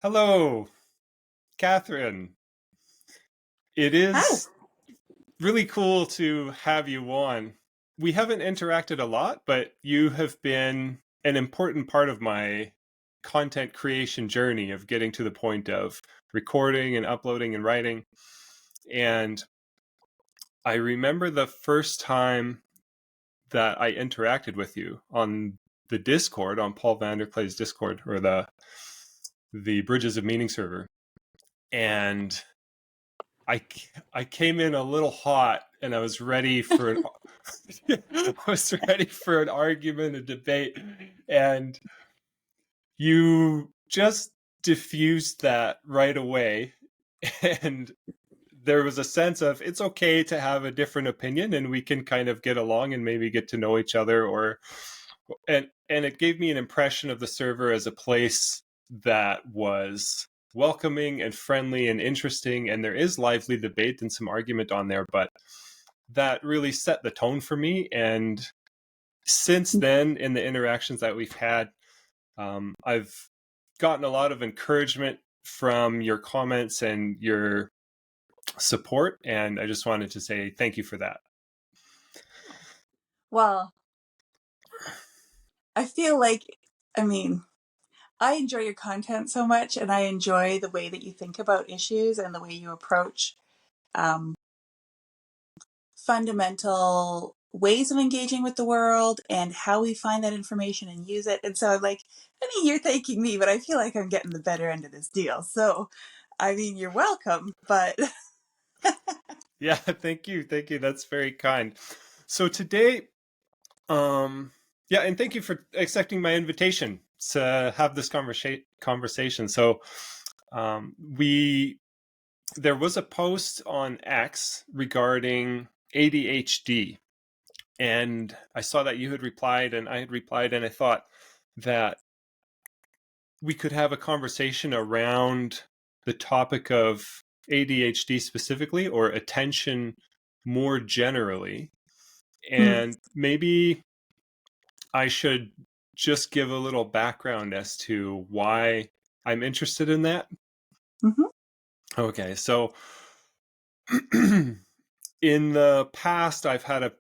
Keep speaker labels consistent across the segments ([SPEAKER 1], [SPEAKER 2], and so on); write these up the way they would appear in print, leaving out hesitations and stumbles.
[SPEAKER 1] Hello, Kathryn. It
[SPEAKER 2] Hi.
[SPEAKER 1] is really cool to have you on. We haven't interacted a lot, but you have been an important part of my content creation journey of getting to the point of recording and uploading and writing. And I remember the first time that I interacted with you on the Discord, on Paul Vanderklay's Discord, or the Bridges of Meaning server. And I I came in a little hot, and I was ready for I was ready for an argument, a debate, and you just diffused that right away. And there was a sense of it's okay to have a different opinion, and we can kind of get along and maybe get to know each other. And it gave me an impression of the server as a place that was welcoming and friendly and interesting, and there is lively debate and some argument on there, but that really set the tone for me. And since then, in the interactions that we've had, I've gotten a lot of encouragement from your comments and your support, and I just wanted to say thank you for that.
[SPEAKER 2] Well, I feel like, I enjoy your content so much, and I enjoy the way that you think about issues and the way you approach um, fundamental ways of engaging with the world and how we find that information and use it. And so I'm like, you're thanking me, but I feel like I'm getting the better end of this deal. So, you're welcome, but
[SPEAKER 1] Yeah, thank you. Thank you. That's very kind. So today, yeah, and thank you for accepting my invitation to have this conversation. So, we there was a post on X regarding ADHD, and I saw that you had replied, and I had replied, and I thought that we could have a conversation around the topic of ADHD specifically, or attention more generally. And maybe I should just give a little background as to why I'm interested in that.
[SPEAKER 2] Mhm.
[SPEAKER 1] Okay, so in the past, I've had a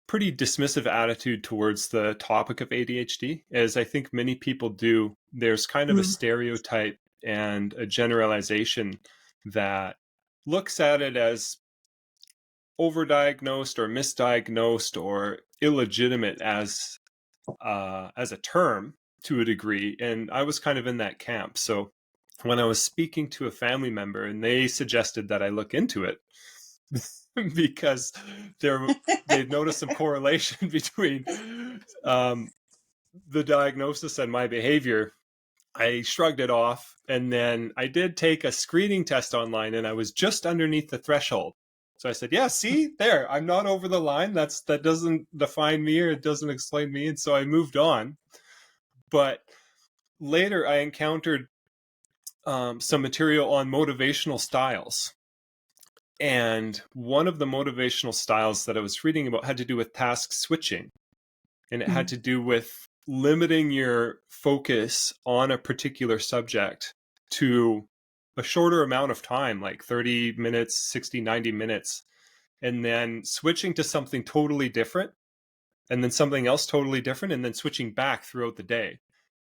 [SPEAKER 1] pretty dismissive attitude towards the topic of ADHD, as I think many people do. There's kind of a stereotype and a generalization that looks at it as overdiagnosed or misdiagnosed or illegitimate as a term to a degree, and I was kind of in that camp. So when I was speaking to a family member, and they suggested that I look into it because they'd noticed some correlation between the diagnosis and my behavior, I shrugged it off, and then I did take a screening test online, and I was just underneath the threshold. So I said, yeah, see, there, I'm not over the line. That doesn't define me, or it doesn't explain me. And so I moved on. But later I encountered some material on motivational styles. And one of the motivational styles that I was reading about had to do with task switching. And it had to do with limiting your focus on a particular subject to a shorter amount of time, like 30 minutes, 60, 90 minutes, and then switching to something totally different, and then something else totally different, and then switching back throughout the day.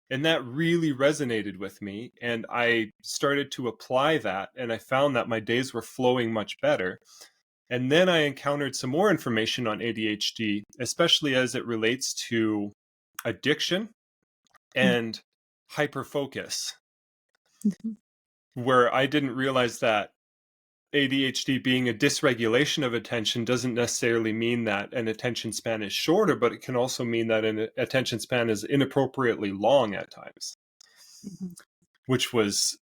[SPEAKER 1] And that really resonated with me. And I started to apply that, and I found that my days were flowing much better. And then I encountered some more information on ADHD, especially as it relates to addiction and hyperfocus, where I didn't realize that ADHD being a dysregulation of attention doesn't necessarily mean that an attention span is shorter, but it can also mean that an attention span is inappropriately long at times.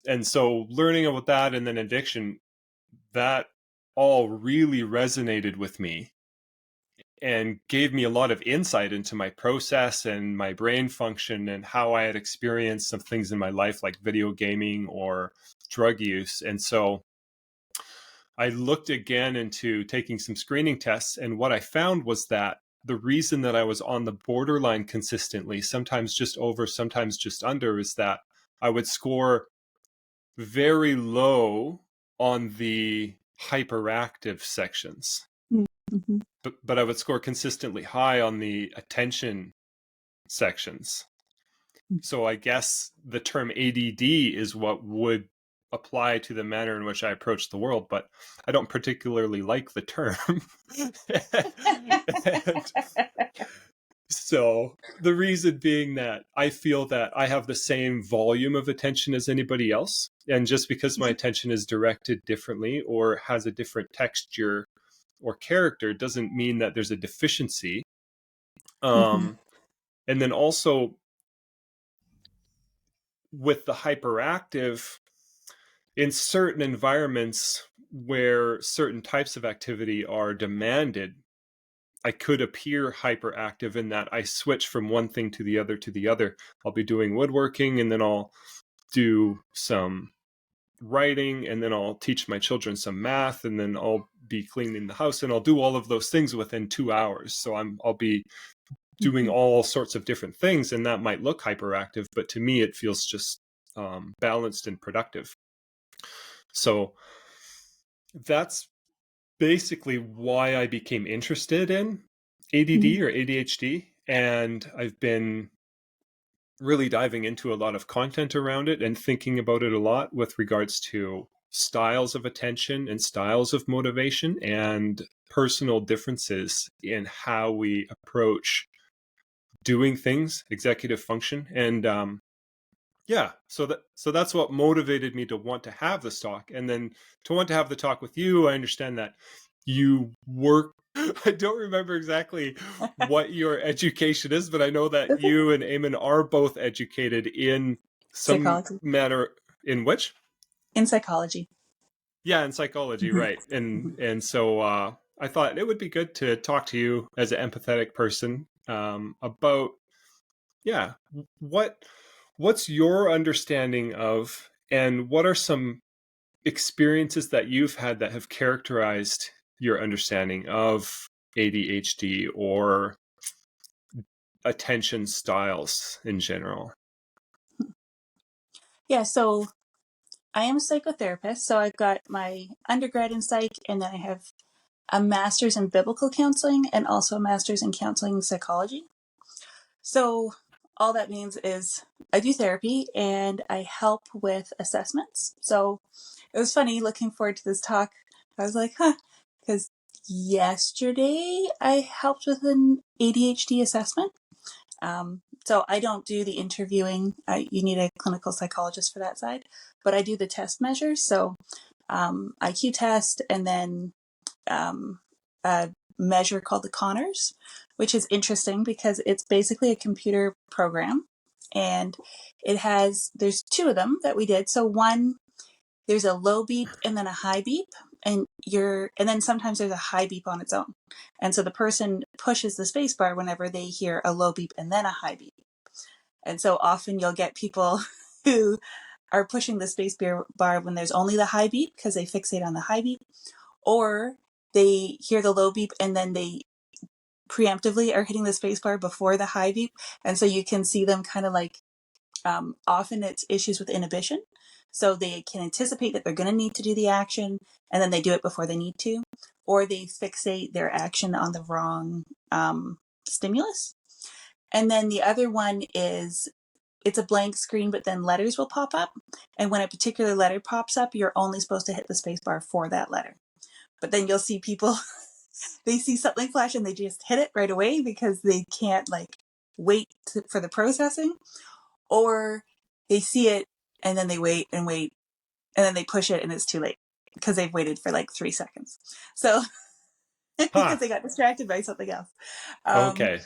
[SPEAKER 1] And so learning about that, and then addiction, that all really resonated with me and gave me a lot of insight into my process and my brain function and how I had experienced some things in my life, like video gaming or drug use. And so I looked again into taking some screening tests, and what I found was that the reason that I was on the borderline consistently, sometimes just over, sometimes just under, is that I would score very low on the hyperactive sections,
[SPEAKER 2] Mm-hmm.
[SPEAKER 1] but I would score consistently high on the attention sections. So I guess the term ADD is what would apply to the manner in which I approach the world, but I don't particularly like the term. And so the reason being that I feel that I have the same volume of attention as anybody else. And just because my attention is directed differently or has a different texture or character doesn't mean that there's a deficiency.
[SPEAKER 2] Mm-hmm.
[SPEAKER 1] And then also with the hyperactive, in certain environments where certain types of activity are demanded, I could appear hyperactive in that I switch from one thing to the other to the other. I'll be doing woodworking and then I'll do some writing and then I'll teach my children some math and then I'll be cleaning the house and I'll do all of those things within 2 hours. So I'll be doing all sorts of different things and that might look hyperactive, but to me it feels just balanced and productive. So that's basically why I became interested in ADD or ADHD. And I've been really diving into a lot of content around it and thinking about it a lot with regards to styles of attention and styles of motivation and personal differences in how we approach doing things, executive function. And so that's what motivated me to want to have this talk, and then to want to have the talk with you. I understand that you work. I don't remember exactly what your education is, but I know that you and Eamon are both educated in some
[SPEAKER 2] Psychology.
[SPEAKER 1] manner. In which?
[SPEAKER 2] In psychology.
[SPEAKER 1] Yeah, in psychology,
[SPEAKER 2] Mm-hmm.
[SPEAKER 1] right? And
[SPEAKER 2] Mm-hmm.
[SPEAKER 1] and so I thought it would be good to talk to you as an empathetic person about yeah what's your understanding of, and what are some experiences that you've had that have characterized your understanding of ADHD or attention styles in general?
[SPEAKER 2] Yeah, so I am a psychotherapist. So I've got my undergrad in psych, and then I have a master's in biblical counseling and also a master's in counseling psychology. So all that means is I do therapy and I help with assessments. So it was funny looking forward to this talk. I was like, because yesterday I helped with an ADHD assessment. So I don't do the interviewing. You need a clinical psychologist for that side, but I do the test measures. So IQ test and then a measure called the Connors, which is interesting because it's basically a computer program, and there's two of them that we did. So one, there's a low beep and then a high beep, and then sometimes there's a high beep on its own. And so the person pushes the space bar whenever they hear a low beep and then a high beep. And so often you'll get people who are pushing the space bar when there's only the high beep because they fixate on the high beep, or they hear the low beep and then they preemptively are hitting the space bar before the high beep. And so you can see them kind of like, often it's issues with inhibition. So they can anticipate that they're going to need to do the action and then they do it before they need to, or they fixate their action on the wrong stimulus. And then the other one is it's a blank screen, but then letters will pop up. And when a particular letter pops up, you're only supposed to hit the space bar for that letter. But then you'll see people, they see something flash and they just hit it right away because they can't like wait for the processing, or they see it and then they wait and wait and then they push it and it's too late because they've waited for like 3 seconds. So because
[SPEAKER 1] Huh.
[SPEAKER 2] they got distracted by something else. Um,
[SPEAKER 1] Okay.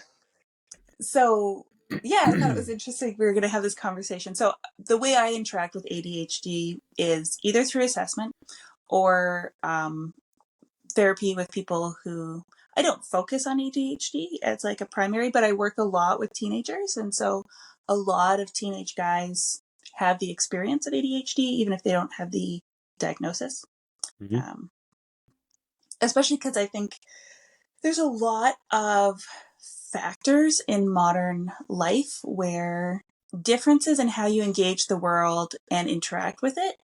[SPEAKER 2] so yeah, I thought it was interesting. We were going to have this conversation. So the way I interact with ADHD is either through assessment or therapy with people who, I don't focus on ADHD as like a primary, but I work a lot with teenagers. And so a lot of teenage guys have the experience of ADHD, even if they don't have the diagnosis.
[SPEAKER 1] Mhm.
[SPEAKER 2] Um, Especially because I think there's a lot of factors in modern life where differences in how you engage the world and interact with it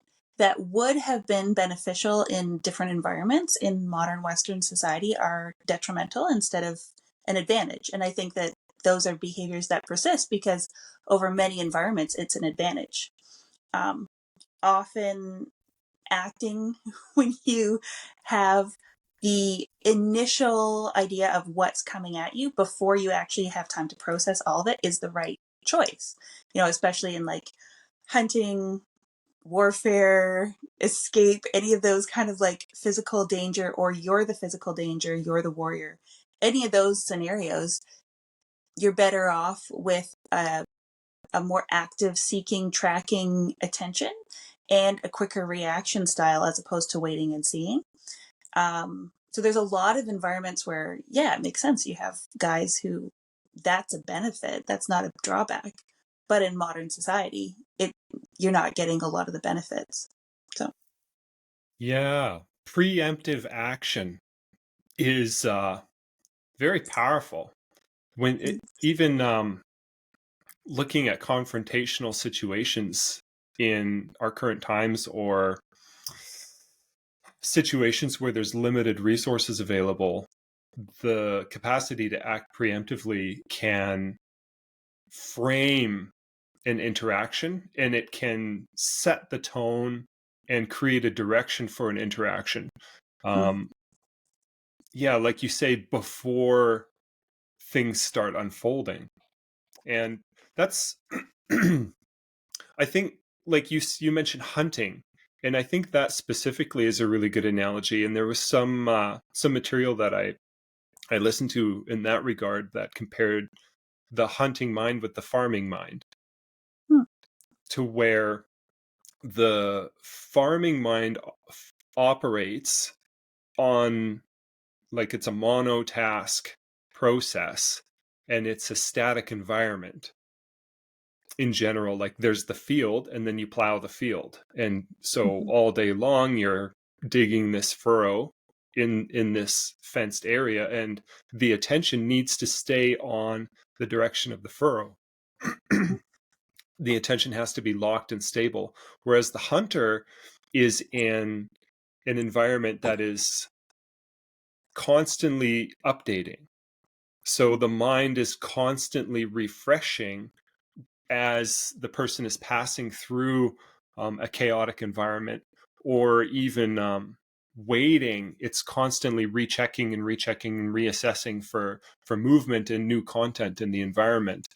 [SPEAKER 2] that would have been beneficial in different environments in modern Western society are detrimental instead of an advantage. And I think that those are behaviors that persist because over many environments, it's an advantage. Often acting when you have the initial idea of what's coming at you before you actually have time to process all of it is the right choice. Especially in like hunting, warfare, escape, any of those kind of like physical danger, or you're the physical danger, you're the warrior. Any of those scenarios, you're better off with a more active seeking, tracking attention and a quicker reaction style as opposed to waiting and seeing. So there's a lot of environments where, yeah, it makes sense. You have guys who that's a benefit. That's not a drawback. But in modern society, you're not getting a lot of the benefits. So
[SPEAKER 1] Yeah. Preemptive action is very powerful. When it, even looking at confrontational situations in our current times, or situations where there's limited resources available, the capacity to act preemptively can frame an interaction, and it can set the tone and create a direction for an interaction. Yeah, like you say, before things start unfolding. And that's I think, like you mentioned hunting, and I think that specifically is a really good analogy. And there was some material that I listened to in that regard that compared the hunting mind with the farming mind, to where the farming mind operates on, like, it's a monotask process, and it's a static environment in general. Like, there's the field, and then you plow the field, and so all day long you're digging this furrow in this fenced area, and the attention needs to stay on the direction of the furrow. The attention has to be locked and stable, whereas the hunter is in an environment that is constantly updating. So the mind is constantly refreshing as the person is passing through a chaotic environment, or even waiting. It's constantly rechecking and reassessing for movement and new content in the environment.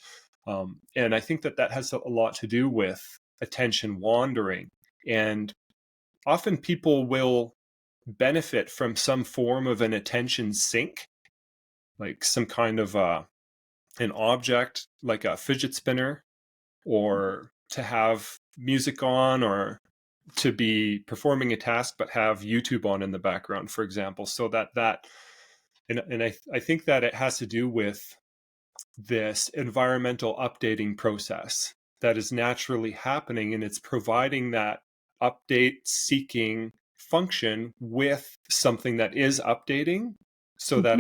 [SPEAKER 1] And I think that has a lot to do with attention wandering. And often people will benefit from some form of an attention sink, like some kind of an object like a fidget spinner, or to have music on, or to be performing a task but have YouTube on in the background, for example. So and I think that it has to do with this environmental updating process that is naturally happening, and it's providing that update seeking function with something that is updating, so that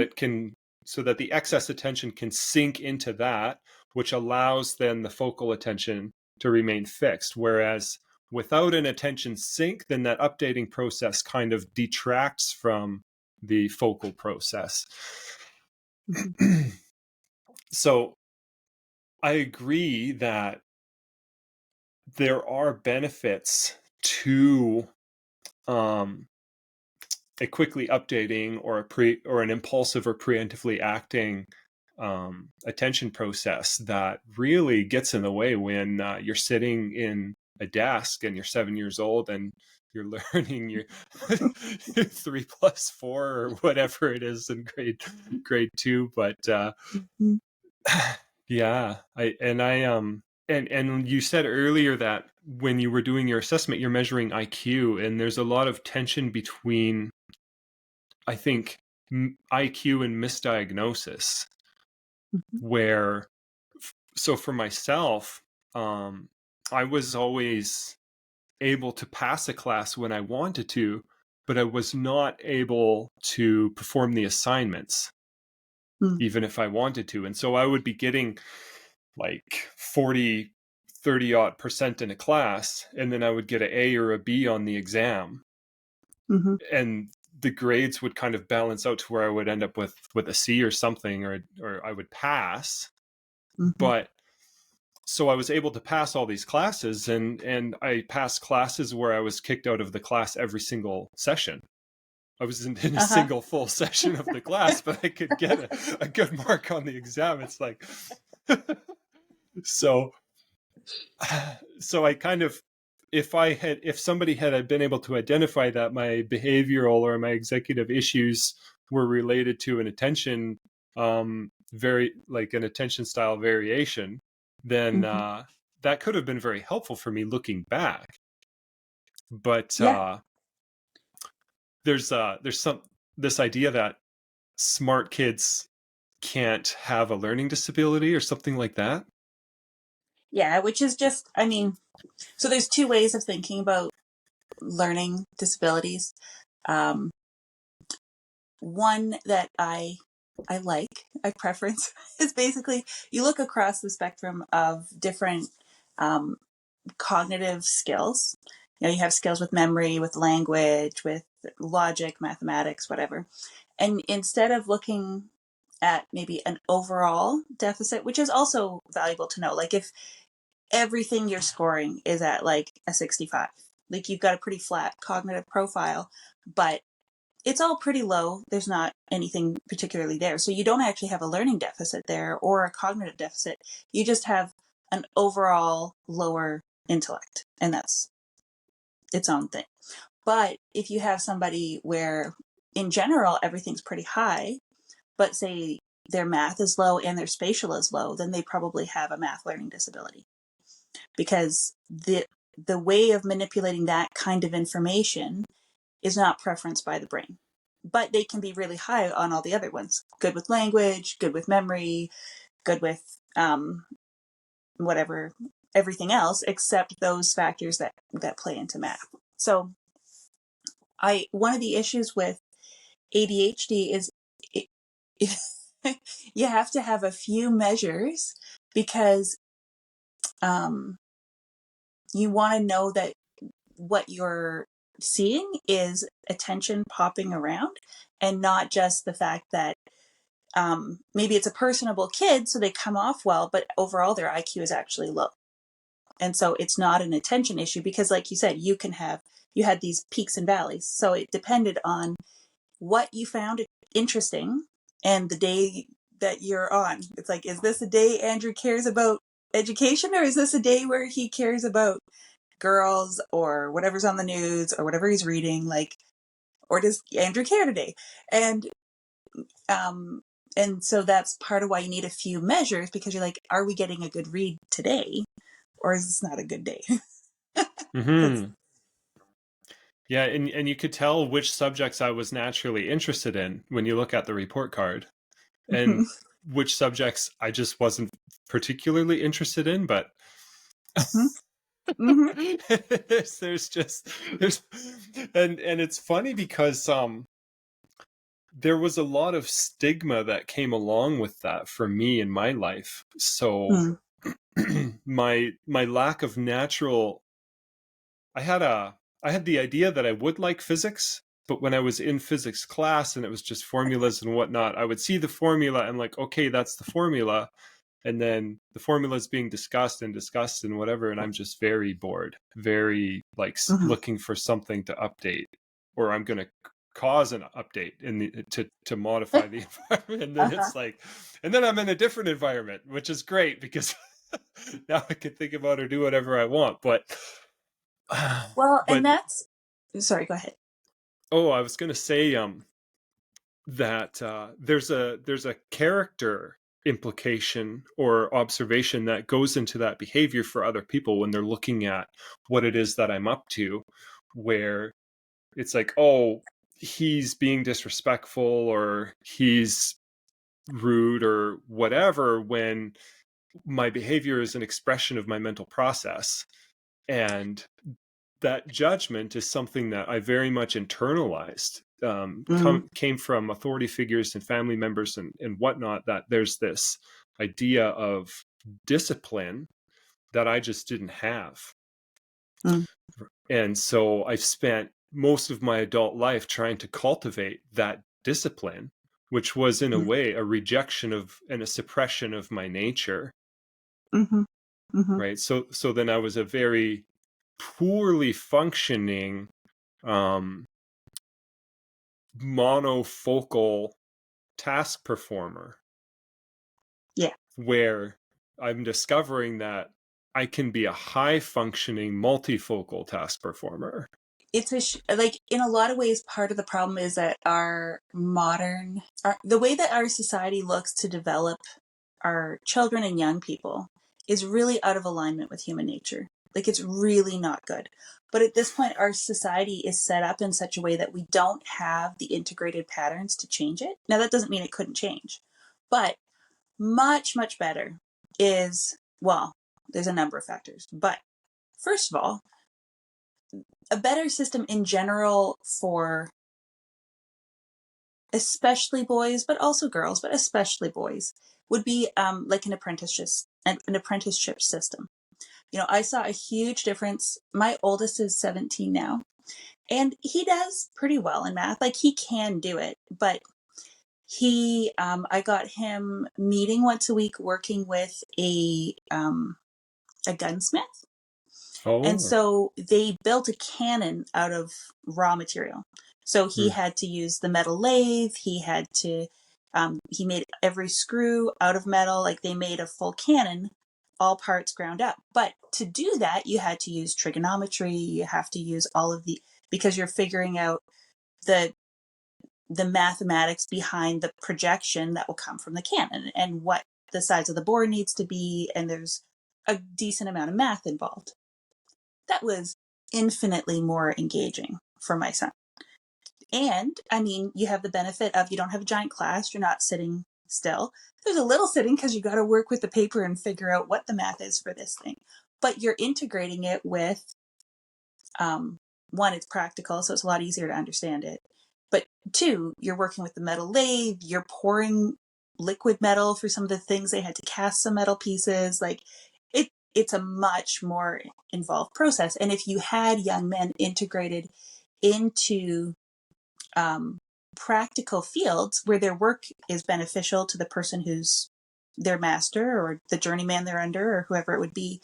[SPEAKER 1] the excess attention can sink into that, which allows then the focal attention to remain fixed. Whereas without an attention sink, then that updating process kind of detracts from the focal process. So I agree that there are benefits to a quickly updating, or an impulsive or preemptively acting attention process that really gets in the way when you're sitting in a desk and you're 7 years old and you're learning your 3+4 or whatever it is in grade 2. But yeah, and you said earlier that when you were doing your assessment, you're measuring IQ, and there's a lot of tension between, I think, IQ and misdiagnosis, where, so for myself, I was always able to pass a class when I wanted to, but I was not able to perform the assignments, even if I wanted to. And so I would be getting like 40, 30% in a class, and then I would get an A or a B on the exam, and the grades would kind of balance out to where I would end up with a C or something, or I would pass. But so I was able to pass all these classes, and I passed classes where I was kicked out of the class every single session. I was in a single full session of the class, but I could get a good mark on the exam. It's like, so I kind of, if somebody had been able to identify that my behavioral or my executive issues were related to an attention, an attention style variation, then that could have been very helpful for me looking back. But there's this idea that smart kids can't have a learning disability or something like that.
[SPEAKER 2] Yeah, which is just, I mean, so there's two ways of thinking about learning disabilities. One that I preference is basically you look across the spectrum of different cognitive skills. You know, you have skills with memory, with language, with logic, mathematics, whatever. And instead of looking at maybe an overall deficit, which is also valuable to know, like if everything you're scoring is at like a 65, like you've got a pretty flat cognitive profile, but it's all pretty low. There's not anything particularly there. So you don't actually have a learning deficit there or a cognitive deficit. You just have an overall lower intellect, and that's its own thing. But if you have somebody where in general everything's pretty high, but say their math is low and their spatial is low, then they probably have a math learning disability, because the way of manipulating that kind of information is not preferenced by the brain. But they can be really high on all the other ones. Good with language, good with memory, good with whatever, everything else except those factors that play into math. So one of the issues with ADHD is you have to have a few measures, because you want to know that what you're seeing is attention popping around, and not just the fact that maybe it's a personable kid, so they come off well, but overall their IQ is actually low. And so it's not an attention issue, because like you said, you had these peaks and valleys. So it depended on what you found interesting and the day that you're on. It's like, is this a day Andrew cares about education, or is this a day where he cares about girls or whatever's on the news or whatever he's reading? Like, or does Andrew care today? And so that's part of why you need a few measures, because you're like, are we getting a good read today, or is this not a good day?
[SPEAKER 1] Yeah, and you could tell which subjects I was naturally interested in when you look at the report card, and which subjects I just wasn't particularly interested in. But there's and it's funny because there was a lot of stigma that came along with that for me in my life. So my lack of natural, I had the idea that I would like physics, but when I was in physics class and it was just formulas and whatnot, I would see the formula and like, okay, that's the formula. And then the formula is being discussed and whatever. And I'm just very bored, very like looking for something to update, or I'm going to cause an update to modify the environment. And then it's like, and then I'm in a different environment, which is great because now I can think about or do whatever I want. But
[SPEAKER 2] well, and that's, sorry, go ahead.
[SPEAKER 1] Oh, I was going to say that there's a character implication or observation that goes into that behavior for other people when they're looking at what it is that I'm up to, where it's like, oh, he's being disrespectful or he's rude or whatever, when my behavior is an expression of my mental process. And that judgment is something that I very much internalized, came from authority figures and family members and whatnot, that there's this idea of discipline that I just didn't have.
[SPEAKER 2] Mm.
[SPEAKER 1] And so I've spent most of my adult life trying to cultivate that discipline, which was in a
[SPEAKER 2] Mm.
[SPEAKER 1] way a rejection of and a suppression of my nature.
[SPEAKER 2] Mm-hmm. Mm-hmm.
[SPEAKER 1] Right. So then I was a very poorly functioning um, monofocal task performer,
[SPEAKER 2] Yeah.
[SPEAKER 1] where I'm discovering that I can be a high functioning multifocal task performer.
[SPEAKER 2] It's like in a lot of ways, part of the problem is that the way that our society looks to develop our children and young people is really out of alignment with human nature. Like it's really not good. But at this point, our society is set up in such a way that we don't have the integrated patterns to change it. Now, that doesn't mean it couldn't change, but much, much better is, well, there's a number of factors. But first of all, a better system in general for especially boys, but also girls, but especially boys, would be like an apprenticeship system. You know, I saw a huge difference. My oldest is 17 now, and he does pretty well in math. Like he can do it, but I got him meeting once a week, working with a gunsmith. And
[SPEAKER 1] Oh,
[SPEAKER 2] so they built a cannon out of raw material. So he
[SPEAKER 1] hmm.
[SPEAKER 2] had to use the metal lathe. He made every screw out of metal. Like they made a full cannon, all parts ground up. But to do that, you had to use trigonometry. You have to use because you're figuring out the the mathematics behind the projection that will come from the cannon and what the size of the bore needs to be. And there's a decent amount of math involved. That was infinitely more engaging for my son. And I mean, you have the benefit of you don't have a giant class, you're not sitting still. There's a little sitting because you got to work with the paper and figure out what the math is for this thing. But you're integrating it with one, it's practical, so it's a lot easier to understand it. But two, you're working with the metal lathe, you're pouring liquid metal for some of the things they had to cast some metal pieces. Like it's a much more involved process. And if you had young men integrated into practical fields where their work is beneficial to the person who's their master or the journeyman they're under or whoever it would be,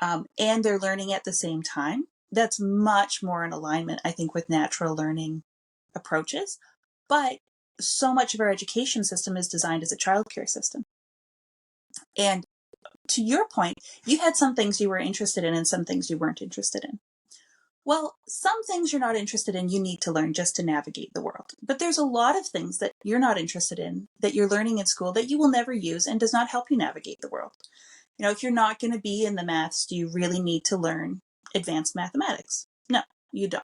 [SPEAKER 2] and they're learning at the same time, that's much more in alignment, I think, with natural learning approaches. But so much of our education system is designed as a childcare system. And to your point, you had some things you were interested in and some things you weren't interested in. Well, some things you're not interested in, you need to learn just to navigate the world. But there's a lot of things that you're not interested in that you're learning in school that you will never use and does not help you navigate the world. You know, if you're not going to be in the maths, do you really need to learn advanced mathematics? No, you don't.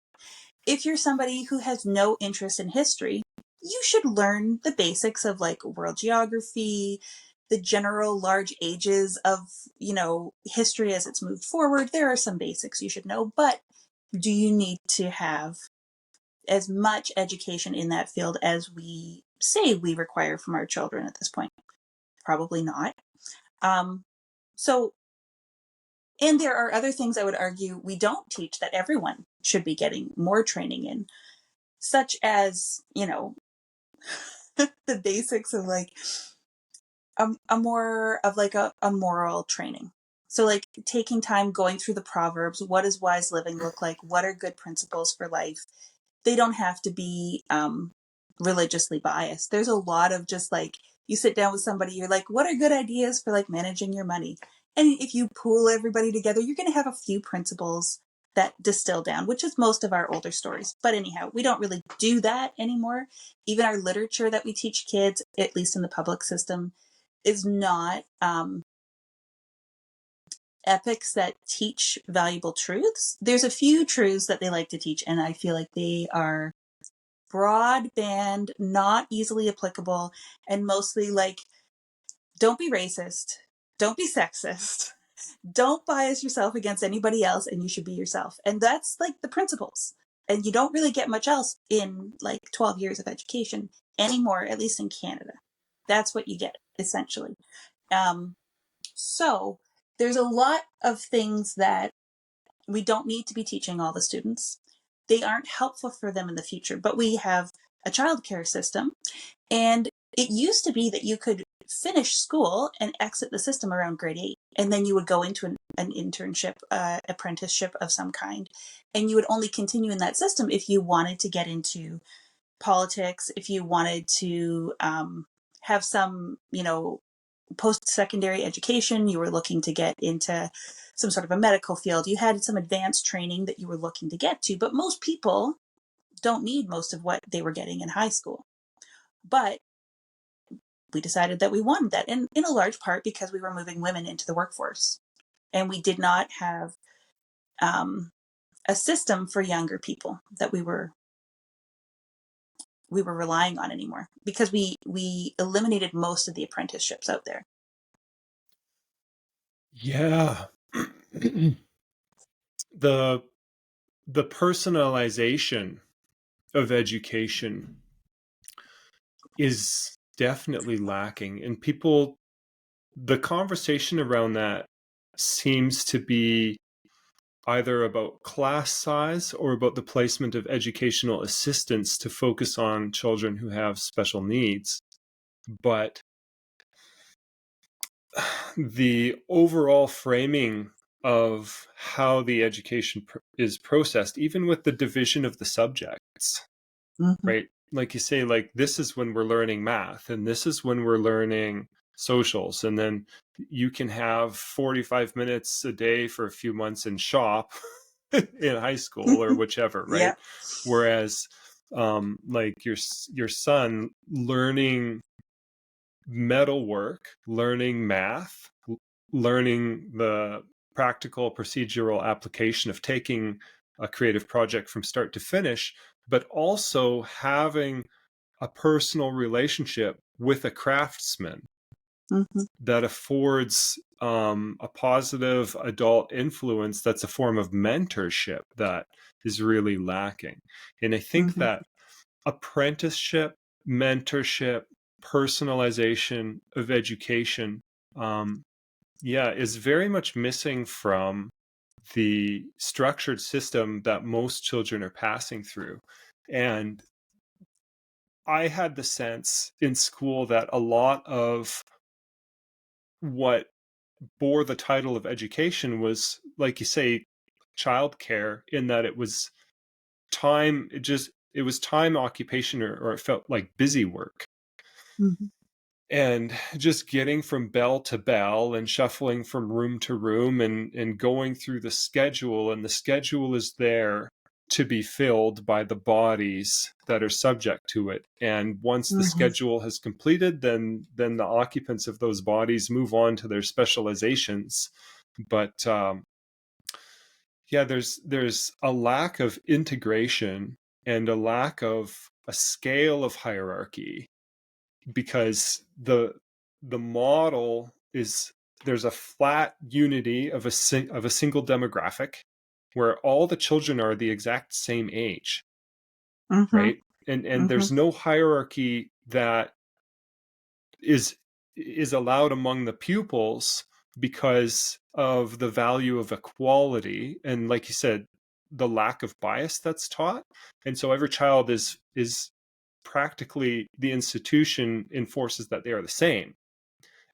[SPEAKER 2] If you're somebody who has no interest in history, you should learn the basics of like world geography, the general large ages of, history as it's moved forward. There are some basics you should know, but do you need to have as much education in that field as we say we require from our children at this point? Probably not. Um, so, and there are other things I would argue we don't teach that everyone should be getting more training in, such as, the basics of like a more of like a moral training. So like taking time going through the Proverbs, what does wise living look like? What are good principles for life? They don't have to be religiously biased. There's a lot of just like you sit down with somebody, you're like, what are good ideas for like managing your money? And if you pool everybody together, you're going to have a few principles that distill down, which is most of our older stories. But anyhow, we don't really do that anymore. Even our literature that we teach kids, at least in the public system, is not epics that teach valuable truths. There's a few truths that they like to teach, and I feel like they are broadband, not easily applicable, and mostly like, don't be racist, don't be sexist, don't bias yourself against anybody else, and you should be yourself. And that's like the principles. And you don't really get much else in like 12 years of education anymore, at least in Canada. That's what you get, essentially. So there's a lot of things that we don't need to be teaching all the students. They aren't helpful for them in the future, but we have a childcare system, and it used to be that you could finish school and exit the system around grade 8, and then you would go into an internship, apprenticeship of some kind, and you would only continue in that system if you wanted to get into politics, if you wanted to have some, post-secondary education, you were looking to get into some sort of a medical field, you had some advanced training that you were looking to get to, but most people don't need most of what they were getting in high school. But we decided that we wanted that, and in a large part because we were moving women into the workforce, and we did not have a system for younger people that we were relying on anymore, because we eliminated most of the apprenticeships out there.
[SPEAKER 1] Yeah. the personalization of education is definitely lacking, and the conversation around that seems to be either about class size or about the placement of educational assistance to focus on children who have special needs. But the overall framing of how the education is processed, even with the division of the subjects,
[SPEAKER 2] Mm-hmm.
[SPEAKER 1] right? Like you say, like, this is when we're learning math, and this is when we're learning socials, and then you can have 45 minutes a day for a few months in shop in high school or whichever, right?
[SPEAKER 2] Yeah.
[SPEAKER 1] Whereas like your son learning metalwork, learning math, learning the practical procedural application of taking a creative project from start to finish, but also having a personal relationship with a craftsman
[SPEAKER 2] Mm-hmm.
[SPEAKER 1] that affords a positive adult influence that's a form of mentorship that is really lacking. And I think
[SPEAKER 2] Mm-hmm.
[SPEAKER 1] that apprenticeship, mentorship, personalization of education, is very much missing from the structured system that most children are passing through. And I had the sense in school that a lot of what bore the title of education was, like you say, childcare, in that it was time, it was time occupation, or it felt like busy work.
[SPEAKER 2] Mm-hmm.
[SPEAKER 1] And just getting from bell to bell and shuffling from room to room, and going through the schedule, and the schedule is there to be filled by the bodies that are subject to it. And once the
[SPEAKER 2] Mm-hmm.
[SPEAKER 1] schedule has completed, then the occupants of those bodies move on to their specializations. But there's a lack of integration and a lack of a scale of hierarchy, because the model is, there's a flat unity of a single demographic where all the children are the exact same age,
[SPEAKER 2] Mm-hmm.
[SPEAKER 1] right? And
[SPEAKER 2] Mm-hmm.
[SPEAKER 1] there's no hierarchy that is allowed among the pupils because of the value of equality, and, like you said, the lack of bias that's taught. And so every child is practically, the institution enforces that they are the same,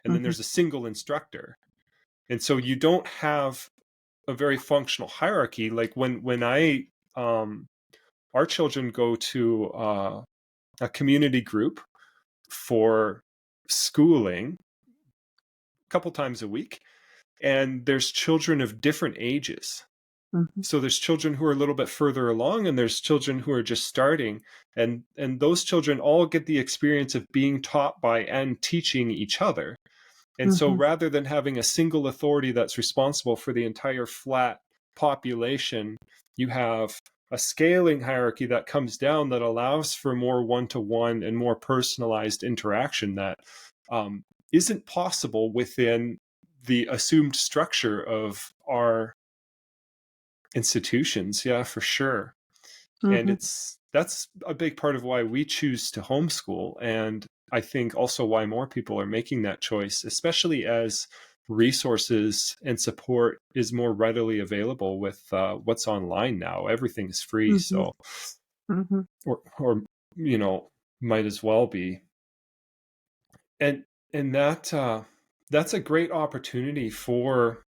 [SPEAKER 1] and then
[SPEAKER 2] Mm-hmm.
[SPEAKER 1] there's a single instructor. And so you don't have a very functional hierarchy. Like when I our children go to a community group for schooling a couple times a week, and there's children of different ages.
[SPEAKER 2] Mm-hmm.
[SPEAKER 1] So there's children who are a little bit further along, and there's children who are just starting, and those children all get the experience of being taught by and teaching each other. And so
[SPEAKER 2] Mm-hmm.
[SPEAKER 1] rather than having a single authority that's responsible for the entire flat population, you have a scaling hierarchy that comes down that allows for more one-to-one and more personalized interaction that isn't possible within the assumed structure of our institutions. Yeah, for sure. And
[SPEAKER 2] Mm-hmm.
[SPEAKER 1] that's a big part of why we choose to homeschool, and I think also why more people are making that choice, especially as resources and support is more readily available with what's online now. Everything is free, so or might as well be. And that's a great opportunity for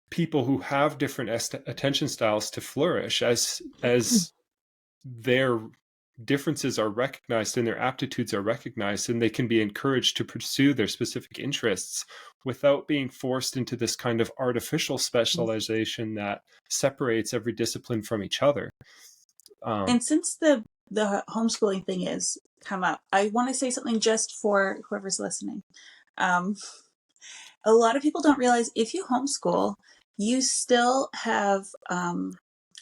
[SPEAKER 1] people who have different attention styles to flourish as their differences are recognized and their aptitudes are recognized, and they can be encouraged to pursue their specific interests without being forced into this kind of artificial specialization that separates every discipline from each other.
[SPEAKER 2] And since the homeschooling thing is come up, I want to say something just for whoever's listening. A lot of people don't realize if you homeschool, you still have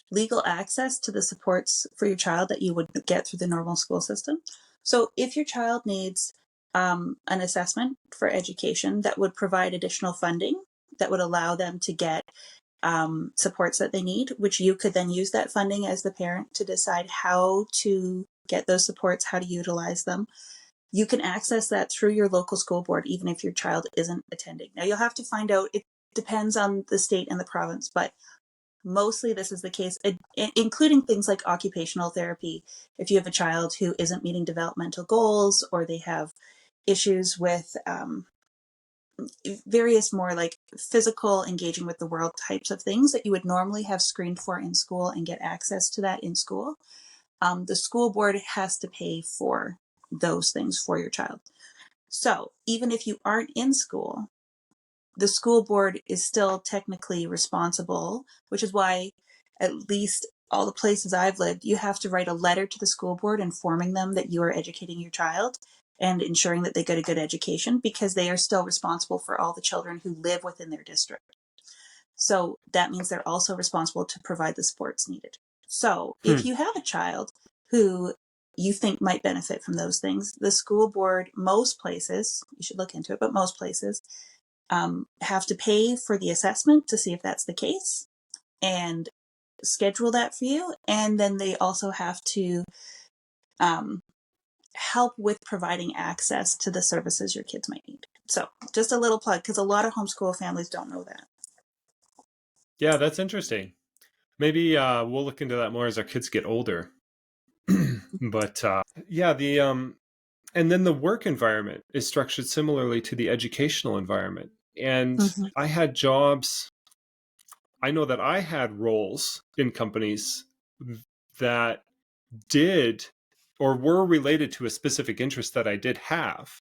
[SPEAKER 2] legal access to the supports for your child that you would get through the normal school system. So if your child needs an assessment for education that would provide additional funding that would allow them to get supports that they need, which you could then use that funding as the parent to decide how to get those supports, how to utilize them. You can access that through your local school board, even if your child isn't attending. Now, you'll have to find out, it depends on the state and the province, but mostly this is the case, including things like occupational therapy. If you have a child who isn't meeting developmental goals, or they have issues with various more like physical engaging with the world types of things that you would normally have screened for in school and get access to that in school, the school board has to pay for those things for your child. So even if you aren't in school, the school board is still technically responsible, which is why at least all the places I've lived, you have to write a letter to the school board informing them that you are educating your child and ensuring that they get a good education, because they are still responsible for all the children who live within their district. So that means they're also responsible to provide the supports needed. So if you have a child who you think might benefit from those things, the school board, most places, you should look into it, but most places have to pay for the assessment to see if that's the case and schedule that for you. And then they also have to help with providing access to the services your kids might need. So just a little plug, because a lot of homeschool families don't know that.
[SPEAKER 1] Yeah, that's interesting. Maybe we'll look into that more as our kids get older. But yeah, and then the work environment is structured similarly to the educational environment. And I had jobs, I know that I had roles in companies that did or were related to a specific interest that I did have,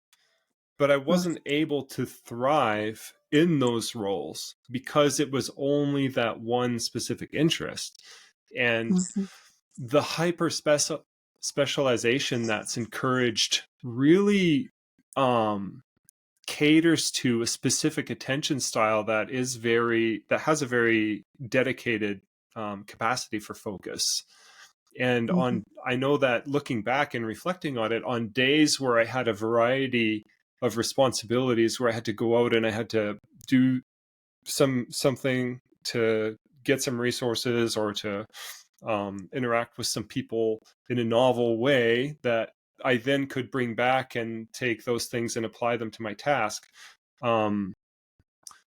[SPEAKER 1] but I wasn't able to thrive in those roles because it was only that one specific interest. And the hyper specialization that's encouraged really caters to a specific attention style that has a very dedicated capacity for focus. And I know that looking back and reflecting on it, on days where I had a variety of responsibilities, where I had to go out and I had to do something to get some resources or to interact with some people in a novel way that I then could bring back and take those things and apply them to my task.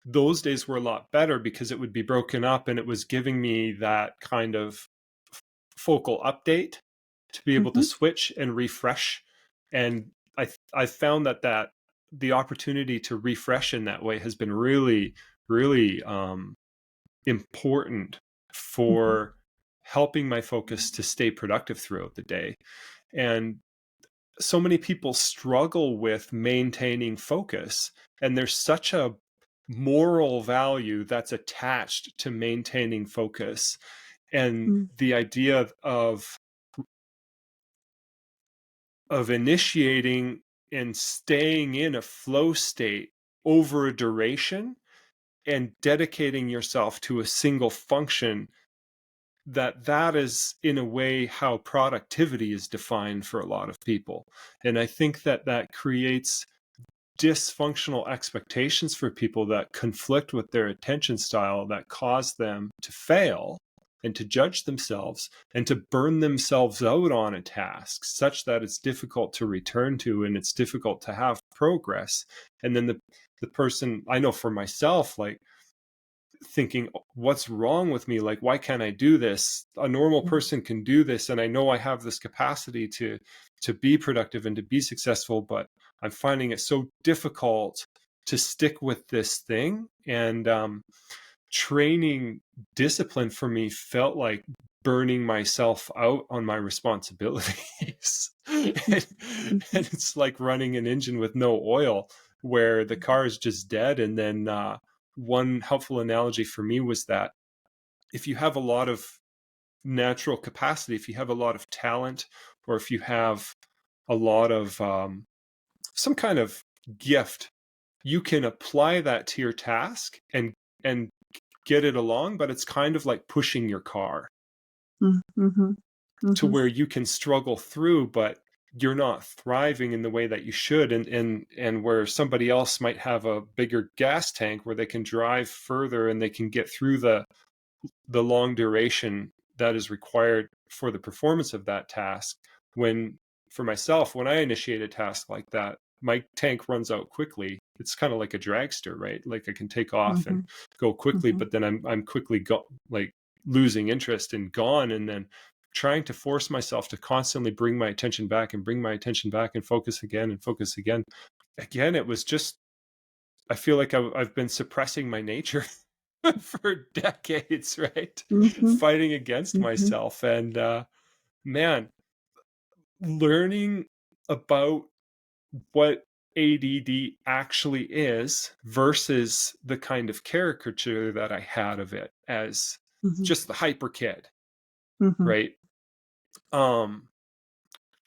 [SPEAKER 1] Those days were a lot better because it would be broken up and it was giving me that kind of focal update to be able to switch and refresh. And I found that the opportunity to refresh in that way has been really, really important for helping my focus to stay productive throughout the day. And so many people struggle with maintaining focus, and there's such a moral value that's attached to maintaining focus. And the idea of initiating and staying in a flow state over a duration and dedicating yourself to a single function, that is in a way how productivity is defined for a lot of people. And I think that creates dysfunctional expectations for people that conflict with their attention style, that cause them to fail and to judge themselves and to burn themselves out on a task such that it's difficult to return to and it's difficult to have progress. And then the person, I know for myself, like thinking, what's wrong with me? Like, why can't I do this? A normal person can do this. And I know I have this capacity to be productive and to be successful, but I'm finding it so difficult to stick with this thing. And training discipline for me felt like burning myself out on my responsibilities. And it's like running an engine with no oil where the car is just dead. And then one helpful analogy for me was that if you have a lot of natural capacity, if you have a lot of talent, or if you have a lot of some kind of gift, you can apply that to your task and get it along, but it's kind of like pushing your car to where you can struggle through, but you're not thriving in the way that you should. And where somebody else might have a bigger gas tank where they can drive further and they can get through the long duration that is required for the performance of that task. When for myself, when I initiate a task like that, my tank runs out quickly. It's kind of like a dragster, right? Like I can take off and go quickly, but then I'm quickly like losing interest and gone. And then trying to force myself to constantly bring my attention back and focus again and focus again. Again, it was just, I feel like I've been suppressing my nature for decades, right? Fighting against myself. And man, learning about what ADD actually is versus the kind of caricature that I had of it as just the hyper kid, right?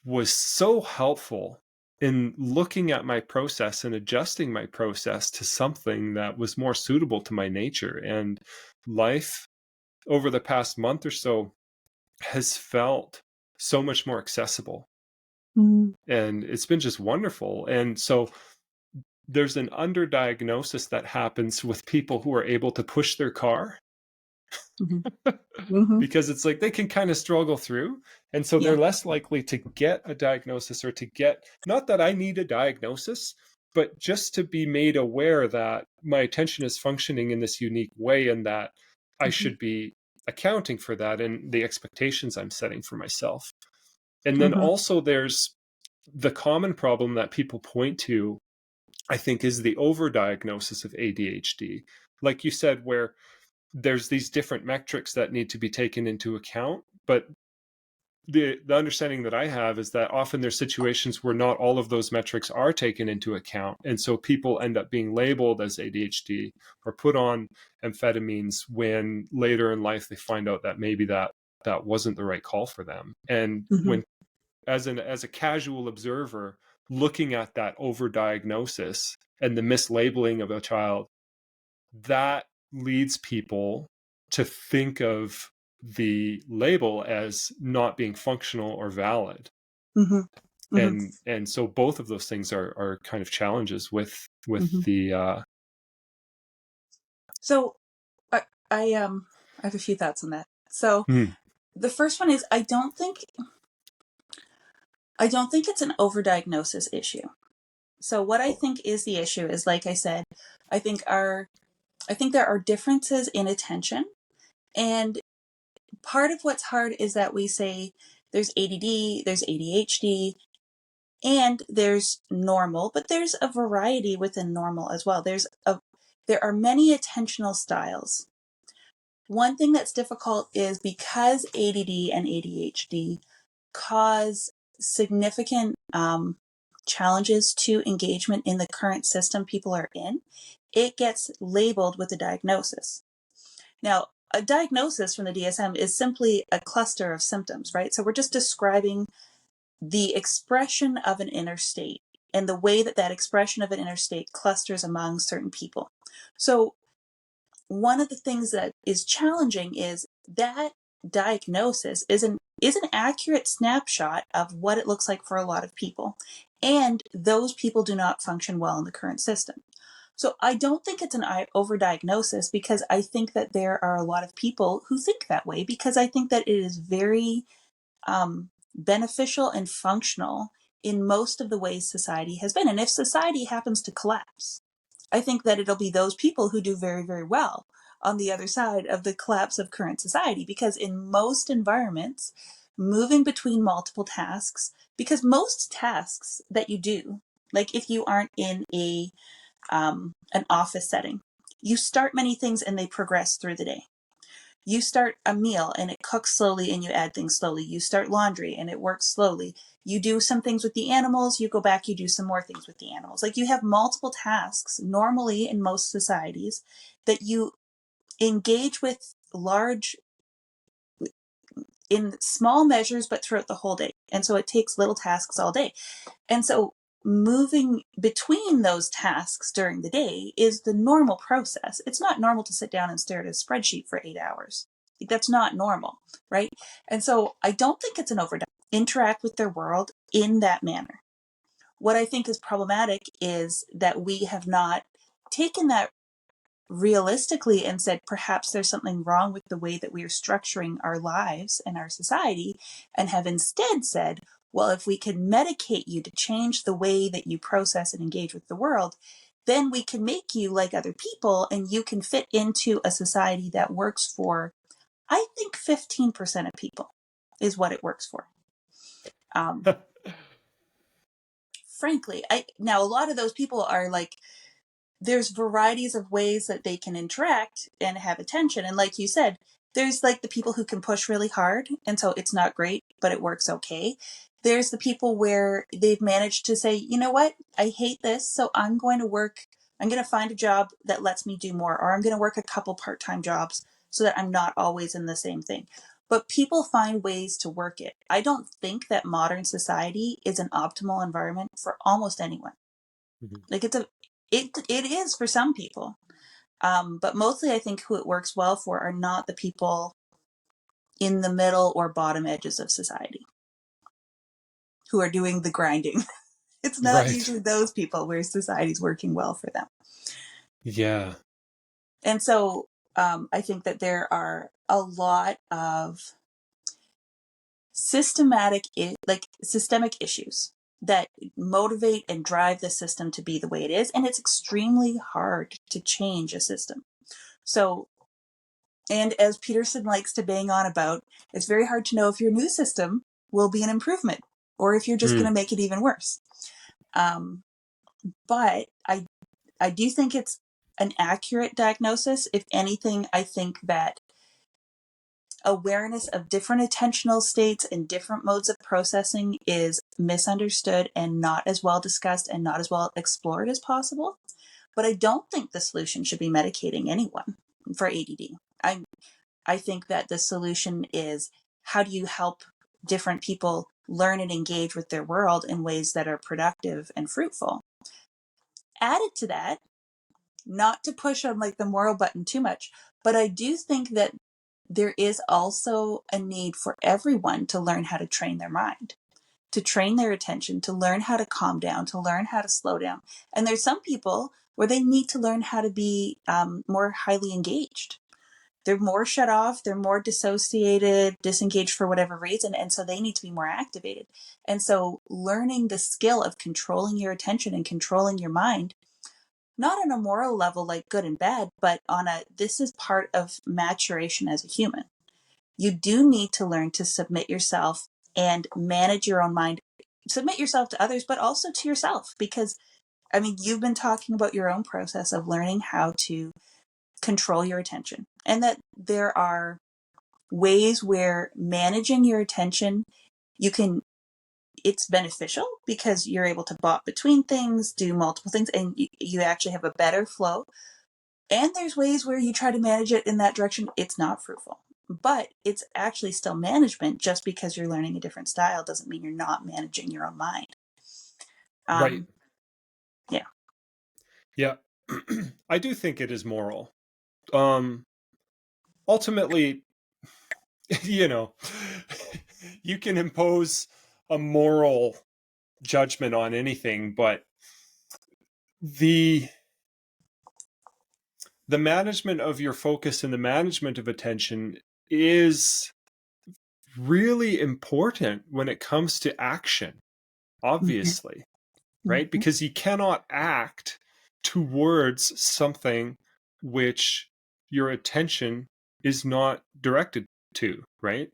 [SPEAKER 1] Was so helpful in looking at my process and adjusting my process to something that was more suitable to my nature. And life over the past month or so has felt so much more accessible. And it's been just wonderful. And so there's an underdiagnosis that happens with people who are able to push their car because it's like they can kind of struggle through. And so they're less likely to get a diagnosis or to get, not that I need a diagnosis, but just to be made aware that my attention is functioning in this unique way and that I should be accounting for that and the expectations I'm setting for myself. And then also there's the common problem that people point to, I think, is the overdiagnosis of ADHD. Like you said, where there's these different metrics that need to be taken into account. But the understanding that I have is that often there's situations where not all of those metrics are taken into account. And so people end up being labeled as ADHD or put on amphetamines when later in life they find out that maybe that wasn't the right call for them. And when as a casual observer looking at that overdiagnosis and the mislabeling of a child, that leads people to think of the label as not being functional or valid. And so both of those things are kind of challenges with the
[SPEAKER 2] So I have a few thoughts on that. So the first one is I don't think it's an overdiagnosis issue. So what I think is the issue is, like I said, I think there are differences in attention. And part of what's hard is that we say there's ADD, there's ADHD, and there's normal, but there's a variety within normal as well. There are many attentional styles. One thing that's difficult is because ADD and ADHD cause significant challenges to engagement in the current system people are in, it gets labeled with a diagnosis. Now, a diagnosis from the DSM is simply a cluster of symptoms, right? So we're just describing the expression of an inner state and the way that expression of an inner state clusters among certain people. So one of the things that is challenging is that diagnosis is an accurate snapshot of what it looks like for a lot of people. And those people do not function well in the current system. So I don't think it's an overdiagnosis, because I think that there are a lot of people who think that way, because I think that it is very beneficial and functional in most of the ways society has been. And if society happens to collapse, I think that it'll be those people who do very, very well on the other side of the collapse of current society, because in most environments, moving between multiple tasks, because most tasks that you do, like if you aren't in an office setting, you start many things and they progress through the day. You start a meal and it cooks slowly and you add things slowly. You start laundry and it works slowly. You do some things with the animals, you go back, you do some more things with the animals. Like, you have multiple tasks normally in most societies that you engage with large, in small measures, but throughout the whole day. And so it takes little tasks all day. And so moving between those tasks during the day is the normal process. It's not normal to sit down and stare at a spreadsheet for 8 hours. Like, that's not normal, right? And so I don't think it's an overdone. Interact with their world in that manner. What I think is problematic is that we have not taken that realistically and said, perhaps there's something wrong with the way that we are structuring our lives and our society, and have instead said, well, if we can medicate you to change the way that you process and engage with the world, then we can make you like other people and you can fit into a society that works for, I think, 15% of people is what it works for. Frankly, now a lot of those people are like, there's varieties of ways that they can interact and have attention. And like you said, there's like the people who can push really hard, and so it's not great, but it works okay. There's the people where they've managed to say, you know what, I hate this, so I'm going to find a job that lets me do more, or I'm going to work a couple part-time jobs so that I'm not always in the same thing. But people find ways to work it. I don't think that modern society is an optimal environment for almost anyone. Like, it is for some people, but mostly I think who it works well for are not the people in the middle or bottom edges of society who are doing the grinding. It's not
[SPEAKER 1] Right.
[SPEAKER 2] usually those people where society's working well for them.
[SPEAKER 1] Yeah.
[SPEAKER 2] And so I think that there are a lot of systemic issues that motivate and drive the system to be the way it is, and it's extremely hard to change a system. So, and as Peterson likes to bang on about, it's very hard to know if your new system will be an improvement or if you're just going to make it even worse. But I do think it's an accurate diagnosis. If anything, I think that awareness of different attentional states and different modes of processing is misunderstood and not as well discussed and not as well explored as possible. But I don't think the solution should be medicating anyone for ADD. I think that the solution is, how do you help different people learn and engage with their world in ways that are productive and fruitful? Added to that, not to push on like the moral button too much, but I do think that there is also a need for everyone to learn how to train their mind, to train their attention, to learn how to calm down, to learn how to slow down. And there's some people where they need to learn how to be more highly engaged. They're more shut off, they're more dissociated, disengaged for whatever reason, and so they need to be more activated. And so learning the skill of controlling your attention and controlling your mind, not on a moral level like good and bad, but on this is part of maturation as a human. You do need to learn to submit yourself and manage your own mind, submit yourself to others, but also to yourself. Because, I mean, you've been talking about your own process of learning how to control your attention, and that there are ways where managing your attention, it's beneficial because you're able to bop between things, do multiple things, and you actually have a better flow. And there's ways where you try to manage it in that direction, it's not fruitful. But it's actually still management. Just because you're learning a different style doesn't mean you're not managing your own mind.
[SPEAKER 1] Right.
[SPEAKER 2] Yeah.
[SPEAKER 1] Yeah. I do think it is moral. Ultimately, you know, you can impose a moral judgment on anything, but the management of your focus and the management of attention is really important when it comes to action, obviously, right?
[SPEAKER 2] Mm-hmm.
[SPEAKER 1] Because you cannot act towards something which your attention is not directed to, right?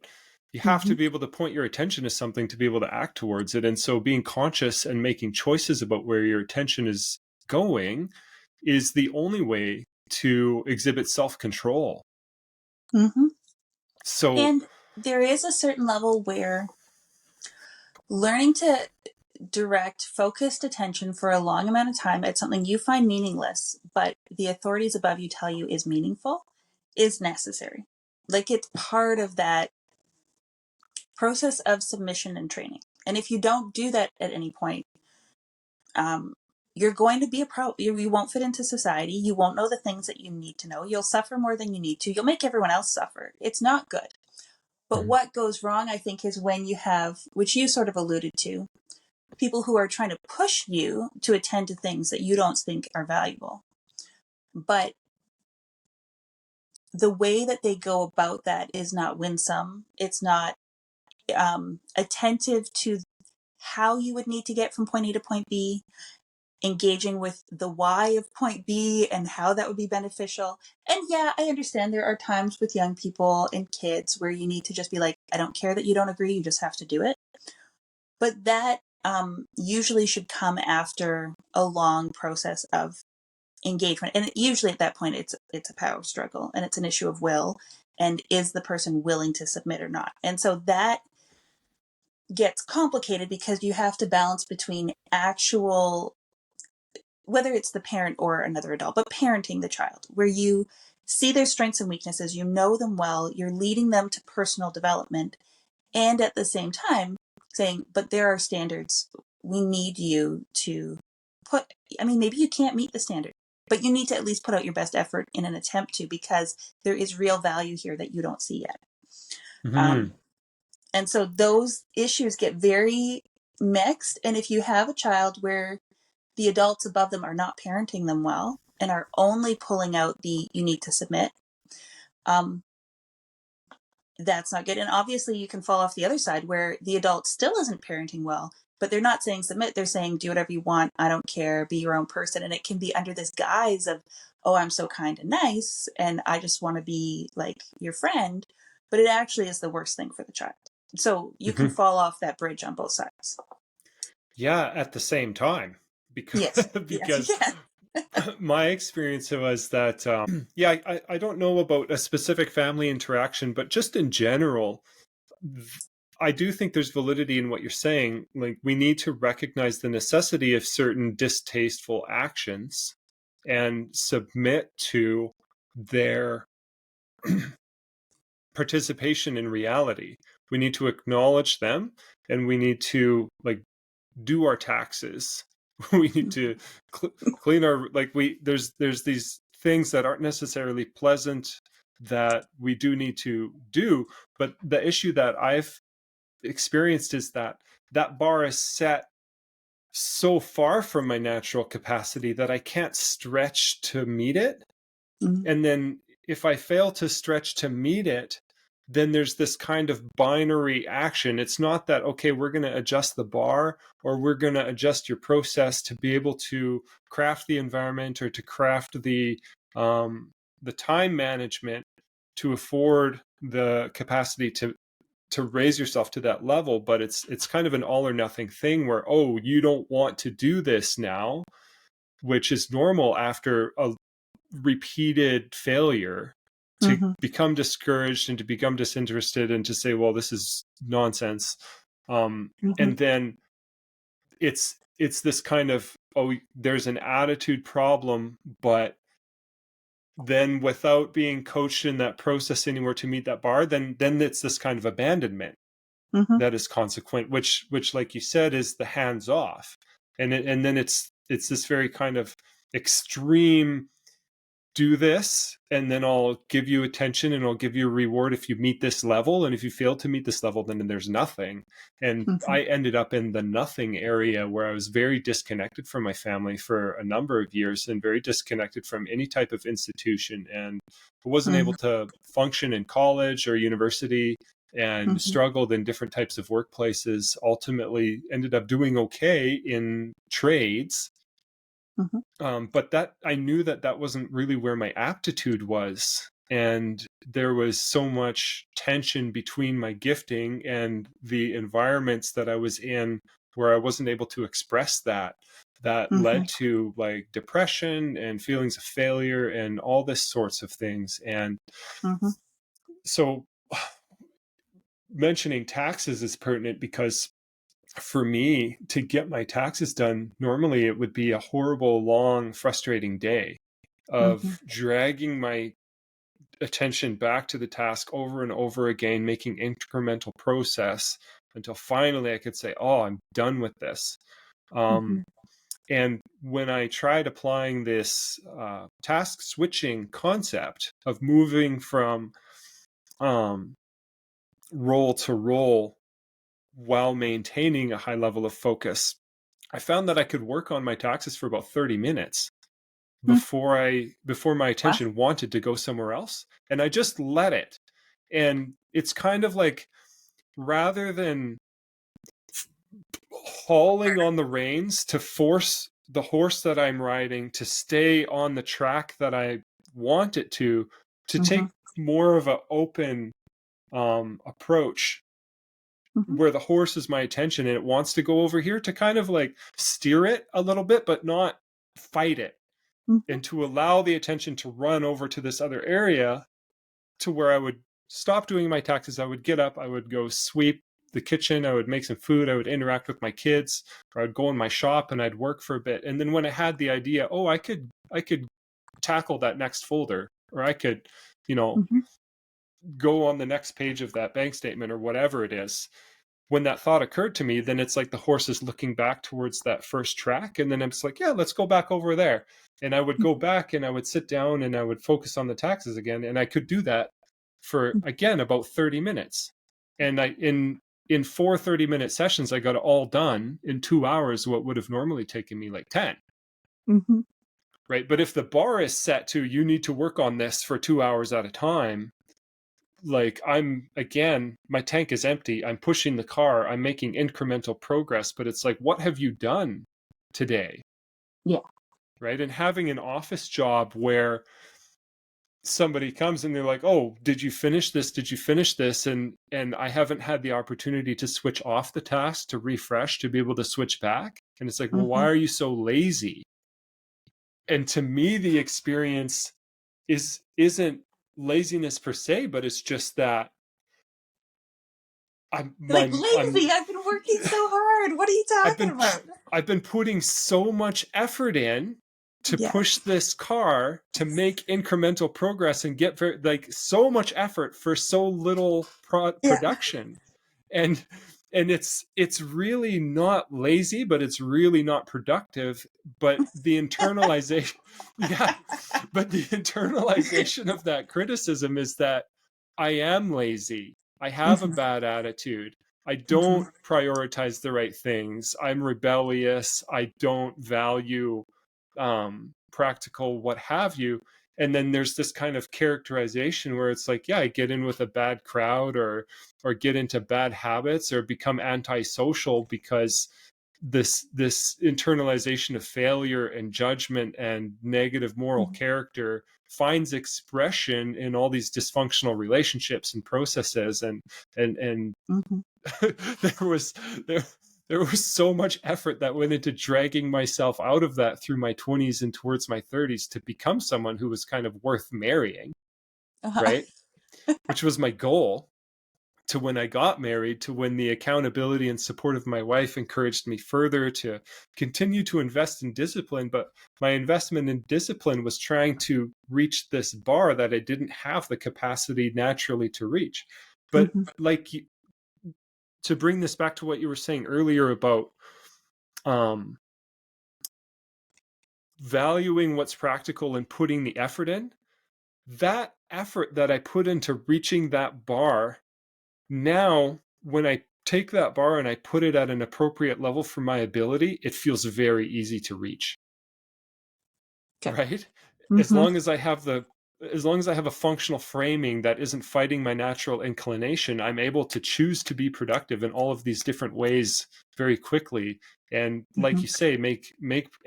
[SPEAKER 1] You have to
[SPEAKER 2] Mm-hmm.
[SPEAKER 1] be able to point your attention to something to be able to act towards it. And so being conscious and making choices about where your attention is going is the only way to exhibit self-control.
[SPEAKER 2] Mm-hmm.
[SPEAKER 1] So,
[SPEAKER 2] And there is a certain level where learning to direct focused attention for a long amount of time at something you find meaningless, but the authorities above you tell you is meaningful, is necessary. Like it's part of that process of submission and training. And if you don't do that at any point, you're going to be you won't fit into society. You won't know the things that you need to know. You'll suffer more than you need to. You'll make everyone else suffer. It's not good. But what goes wrong, I think, is when you have, which you sort of alluded to, people who are trying to push you to attend to things that you don't think are valuable. But the way that they go about that is not winsome. It's not attentive to how you would need to get from point A to point B, engaging with the why of point B and how that would be beneficial. And yeah, I understand there are times with young people and kids where you need to just be like, I don't care that you don't agree, you just have to do it. But that usually should come after a long process of engagement. And usually at that point, it's a power struggle and it's an issue of will. And is the person willing to submit or not? And so that gets complicated because you have to balance between actual, whether it's the parent or another adult, but parenting the child, where you see their strengths and weaknesses, you know them well, you're leading them to personal development, and at the same time saying, but there are standards. We need you to maybe you can't meet the standard, but you need to at least put out your best effort in an attempt to, because there is real value here that you don't see yet.
[SPEAKER 1] mm-hmm.
[SPEAKER 2] And so those issues get very mixed. And if you have a child where the adults above them are not parenting them well and are only pulling out the you need to submit, that's not good. And obviously you can fall off the other side where the adult still isn't parenting well, but they're not saying submit. They're saying do whatever you want. I don't care. Be your own person. And it can be under this guise of, oh, I'm so kind and nice and I just want to be like your friend. But it actually is the worst thing for the child. So you can
[SPEAKER 1] Mm-hmm.
[SPEAKER 2] fall off that bridge on both sides.
[SPEAKER 1] Yeah, at the same time, because
[SPEAKER 2] Yes. Yes.
[SPEAKER 1] because my experience was that yeah, I don't know about a specific family interaction, but just in general, I do think there's validity in what you're saying. Like, we need to recognize the necessity of certain distasteful actions and submit to their participation in reality. We need to acknowledge them, and we need to do our taxes. We need to clean our there's these things that aren't necessarily pleasant that we do need to do, but the issue that I've experienced is that that bar is set so far from my natural capacity that I can't stretch to meet it.
[SPEAKER 2] Mm-hmm.
[SPEAKER 1] And then if I fail to stretch to meet it, then there's this kind of binary action. It's not that, okay, we're going to adjust the bar or we're going to adjust your process to be able to craft the environment or to craft the time management to afford the capacity to raise yourself to that level. But it's kind of an all or nothing thing where, oh, you don't want to do this now, which is normal after a repeated failure, to
[SPEAKER 2] Mm-hmm.
[SPEAKER 1] become discouraged and to become disinterested and to say, well, this is nonsense.
[SPEAKER 2] Mm-hmm.
[SPEAKER 1] And then it's this kind of, oh, there's an attitude problem, but then without being coached in that process anymore to meet that bar, then it's this kind of abandonment
[SPEAKER 2] Mm-hmm.
[SPEAKER 1] that is consequent, which like you said is the hands off. And then it's this very kind of extreme, do this and then I'll give you attention and I'll give you a reward if you meet this level, and if you fail to meet this level, then there's nothing. And
[SPEAKER 2] Mm-hmm.
[SPEAKER 1] I ended up in the nothing area where I was very disconnected from my family for a number of years and very disconnected from any type of institution, and I wasn't able to function in college or university, and
[SPEAKER 2] Mm-hmm.
[SPEAKER 1] struggled in different types of workplaces. Ultimately ended up doing okay in trades, But that I knew that that wasn't really where my aptitude was. And there was so much tension between my gifting and the environments that I was in where I wasn't able to express that. That led to like depression and feelings of failure and all this sorts of things. And so mentioning taxes is pertinent because for me to get my taxes done, normally it would be a horrible, long, frustrating day of dragging my attention back to the task over and over again, making incremental process until finally I could say, oh, I'm done with this. And when I tried applying this task switching concept of moving from role to role while maintaining a high level of focus, I found that I could work on my taxes for about 30 minutes before my
[SPEAKER 2] Wow.
[SPEAKER 1] attention wanted to go somewhere else. And I just let it. And it's kind of like, rather than hauling on the reins to force the horse that I'm riding to stay on the track that I want it to take more of an open approach where the horse is my attention and it wants to go over here, to kind of like steer it a little bit, but not fight it, and to allow the attention to run over to this other area, to where I would stop doing my taxes. I would get up, I would go sweep the kitchen, I would make some food, I would interact with my kids, or I'd go in my shop and I'd work for a bit. And then when I had the idea, oh, I could tackle that next folder, or I could, you know, go on the next page of that bank statement or whatever it is. When that thought occurred to me, then it's like the horse is looking back towards that first track. And then I'm just like, yeah, let's go back over there. And I would go back and I would sit down and I would focus on the taxes again. And I could do that for, again, about 30 minutes. And in 4 30-minute sessions, I got it all done in 2 hours, what would have normally taken me like 10. Right. But if the bar is set to, you need to work on this for 2 hours at a time, like my tank is empty, I'm pushing the car, I'm making incremental progress, but it's like, what have you done today?
[SPEAKER 2] Yeah.
[SPEAKER 1] Right. And having an office job where somebody comes and they're like, oh, did you finish this? Did you finish this? And I haven't had the opportunity to switch off the task, to refresh, to be able to switch back. And it's like, well, why are you so lazy? And to me, the experience isn't laziness per se, but it's just that I'm
[SPEAKER 2] lazy. I've been working so hard. What are you talking about?
[SPEAKER 1] I've been putting so much effort in to push this car to make incremental progress and get so much effort for so little production. And it's really not lazy, but it's really not productive. But the internalization, but the internalization of that criticism is that I am lazy. I have a bad attitude. I don't prioritize the right things. I'm rebellious. I don't value practical what have you. And then there's this kind of characterization where it's like, yeah, I get in with a bad crowd, or get into bad habits, or become antisocial because this internalization of failure and judgment and negative moral character finds expression in all these dysfunctional relationships and processes. And there was so much effort that went into dragging myself out of that through my 20s and towards my 30s to become someone who was kind of worth marrying, right? Which was my goal. To when I got married, to when the accountability and support of my wife encouraged me further to continue to invest in discipline. But my investment in discipline was trying to reach this bar that I didn't have the capacity naturally to reach. But like, to bring this back to what you were saying earlier about valuing what's practical and putting the effort in, that effort that I put into reaching that bar, now when I take that bar and I put it at an appropriate level for my ability, it feels very easy to reach. Right? As long as I have the as long as I have a functional framing that isn't fighting my natural inclination, I'm able to choose to be productive in all of these different ways very quickly. And like
[SPEAKER 2] Mhm.
[SPEAKER 1] you say, make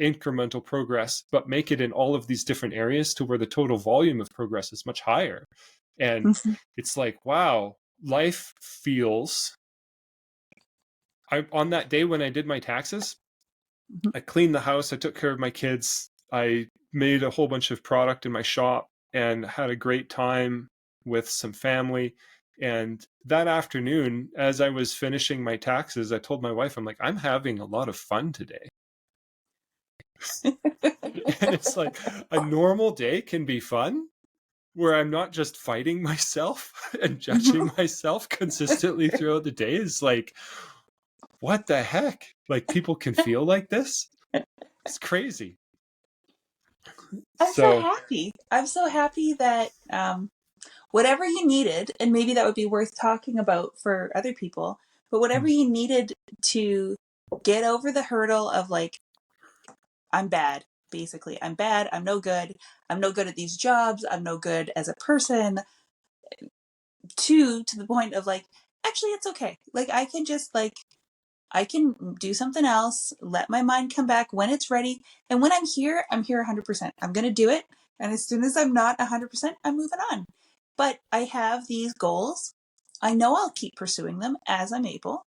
[SPEAKER 1] incremental progress, but make it in all of these different areas to where the total volume of progress is much higher. And
[SPEAKER 2] Mhm.
[SPEAKER 1] it's like, wow, life feels. On that day when I did my taxes,
[SPEAKER 2] Mhm.
[SPEAKER 1] I cleaned the house, I took care of my kids, I made a whole bunch of product in my shop and had a great time with some family. And that afternoon, as I was finishing my taxes, I told my wife, I'm like, I'm having a lot of fun today. And it's like a normal day can be fun where I'm not just fighting myself and judging myself consistently throughout the day. Is like, what the heck? Like, people can feel like this? It's crazy.
[SPEAKER 2] I'm so
[SPEAKER 1] So,
[SPEAKER 2] happy. I'm so happy that whatever you needed, and maybe that would be worth talking about for other people, but whatever you needed to get over the hurdle of like, I'm bad, basically. I'm bad. I'm no good. I'm no good at these jobs. I'm no good as a person, to the point of like, actually, it's okay. Like, I can just like, I can do something else, let my mind come back when it's ready. And when I'm here 100%. I'm going to do it. And as soon as I'm not 100%, I'm moving on. But I have these goals. I know I'll keep pursuing them as I'm able.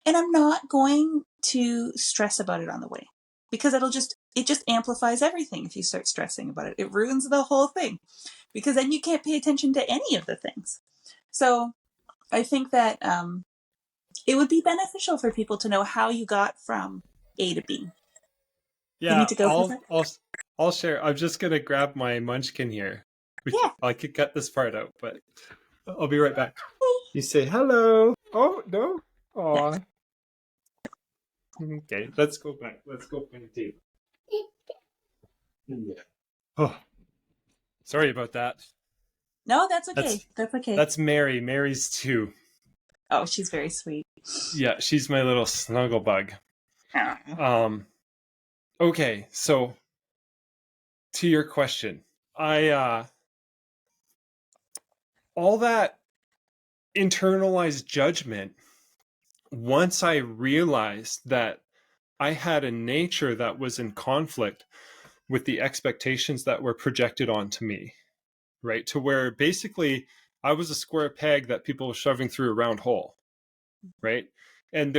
[SPEAKER 2] And I'm not going to stress about it on the way, because it just amplifies everything if you start stressing about it. It ruins the whole thing, because then you can't pay attention to any of the things. So I think that it would be beneficial for people to know how you got from A to B. You need
[SPEAKER 1] yeah,
[SPEAKER 2] to go for that?
[SPEAKER 1] I'll share. I'm just gonna grab my munchkin here.
[SPEAKER 2] Yeah.
[SPEAKER 1] I could cut this part out, but I'll be right back. You say hello. Oh no.
[SPEAKER 2] Yeah.
[SPEAKER 1] Aw. Okay, let's go back. Let's go find Dave. Yeah. Oh, sorry about that.
[SPEAKER 2] No, that's okay.
[SPEAKER 1] That's
[SPEAKER 2] That's okay.
[SPEAKER 1] that's Mary. Mary's two.
[SPEAKER 2] Oh, she's very sweet.
[SPEAKER 1] Yeah, she's my little snuggle bug.
[SPEAKER 2] Aw.
[SPEAKER 1] Um. Okay, so to your question, I all that internalized judgment, once I realized that I had a nature that was in conflict with the expectations that were projected onto me, right? To where basically I was a square peg that people were shoving through a round hole, right? And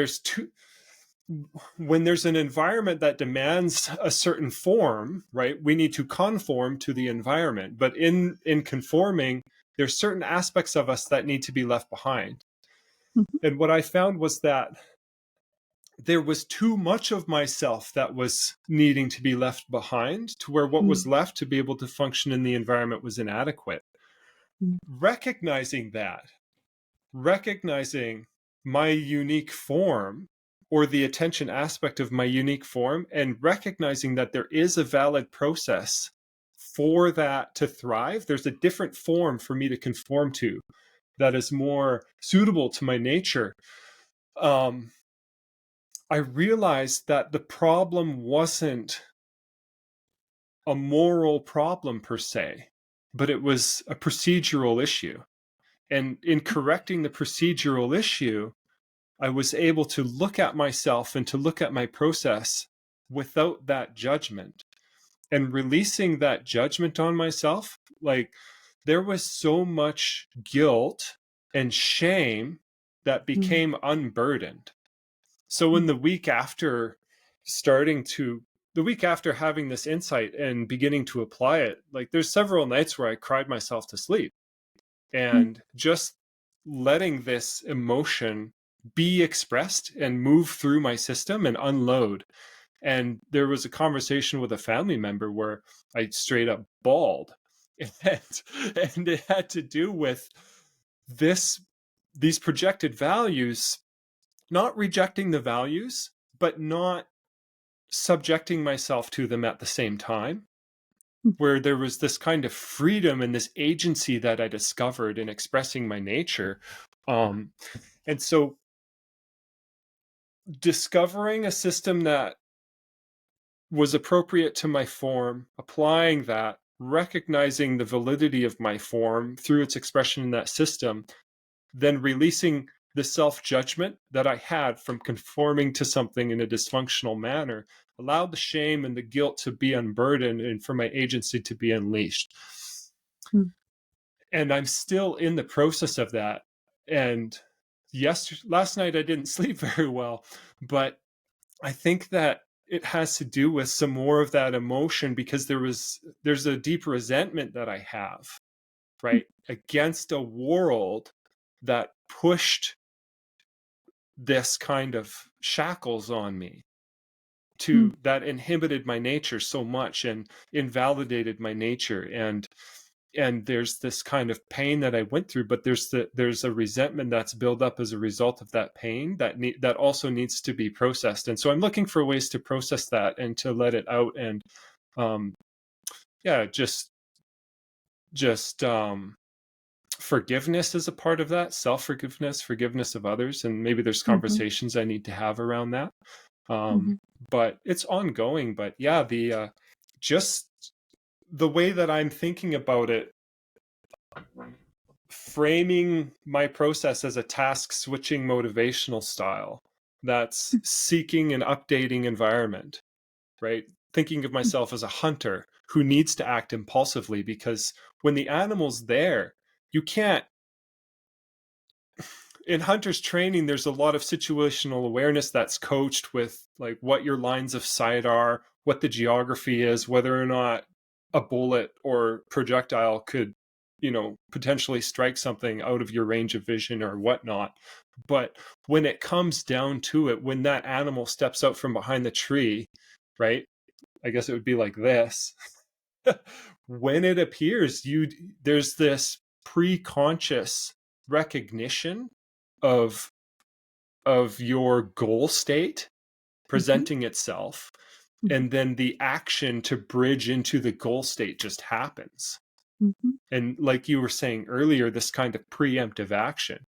[SPEAKER 1] when there's an environment that demands a certain form, right, we need to conform to the environment. But in conforming, there's certain aspects of us that need to be left behind.
[SPEAKER 2] Mhm.
[SPEAKER 1] And what I found was that there was too much of myself that was needing to be left behind, to where what was left to be able to function in the environment was inadequate.
[SPEAKER 2] Mhm.
[SPEAKER 1] Recognizing my unique form, or the attention aspect of my unique form, and recognizing that there is a valid process for that to thrive. There's a different form for me to conform to that is more suitable to my nature. I realized that the problem wasn't a moral problem per se, but it was a procedural issue. And in correcting the procedural issue, I was able to look at myself and to look at my process without that judgment, and releasing that judgment on myself. Like, there was so much guilt and shame that
[SPEAKER 2] Mhm.
[SPEAKER 1] became unburdened. So in the week after having this insight and beginning to apply it, like, there's several nights where I cried myself to sleep,
[SPEAKER 2] Mhm.
[SPEAKER 1] and just letting this emotion be expressed and move through my system and unload. And there was a conversation with a family member where I straight up bawled. And it had to do with this these projected values, not rejecting the values, but not subjecting myself to them at the same time, where there was this kind of freedom and this agency that I discovered in expressing my nature. And so discovering a system that was appropriate to my form, applying that, recognizing the validity of my form through its expression in that system, then releasing the self-judgment that I had from conforming to something in a dysfunctional manner, allowed the shame and the guilt to be unburdened and for my agency to be unleashed.
[SPEAKER 2] Mm.
[SPEAKER 1] And I'm still in the process of that. And last night I didn't sleep very well, but I think that it has to do with some more of that emotion, because there's a deep resentment that I have, right, against a world that pushed this kind of shackles on me,
[SPEAKER 2] Mm.
[SPEAKER 1] that inhibited my nature so much and invalidated my nature. And there's this kind of pain that I went through, but there's a resentment that's built up as a result of that pain that also needs to be processed. And so I'm looking for ways to process that and to let it out. And just forgiveness is a part of that, self-forgiveness, forgiveness of others, and maybe there's conversations I need to have around that. But it's ongoing. But yeah, just the way that I'm thinking about it, framing my process as a task switching motivational style that's seeking an updating environment, right? Thinking of myself as a hunter who needs to act impulsively, because when the animal's there, you can't. In hunter's training, there's a lot of situational awareness that's coached with like what your lines of sight are, what the geography is, whether or not a bullet or projectile could, potentially strike something out of your range of vision or whatnot. But when it comes down to it, when that animal steps out from behind the tree, right? I guess it would be like this. When it appears, there's this pre-conscious recognition of your goal state presenting itself, and then the action to bridge into the goal state just happens. And like you were saying earlier, this kind of preemptive action,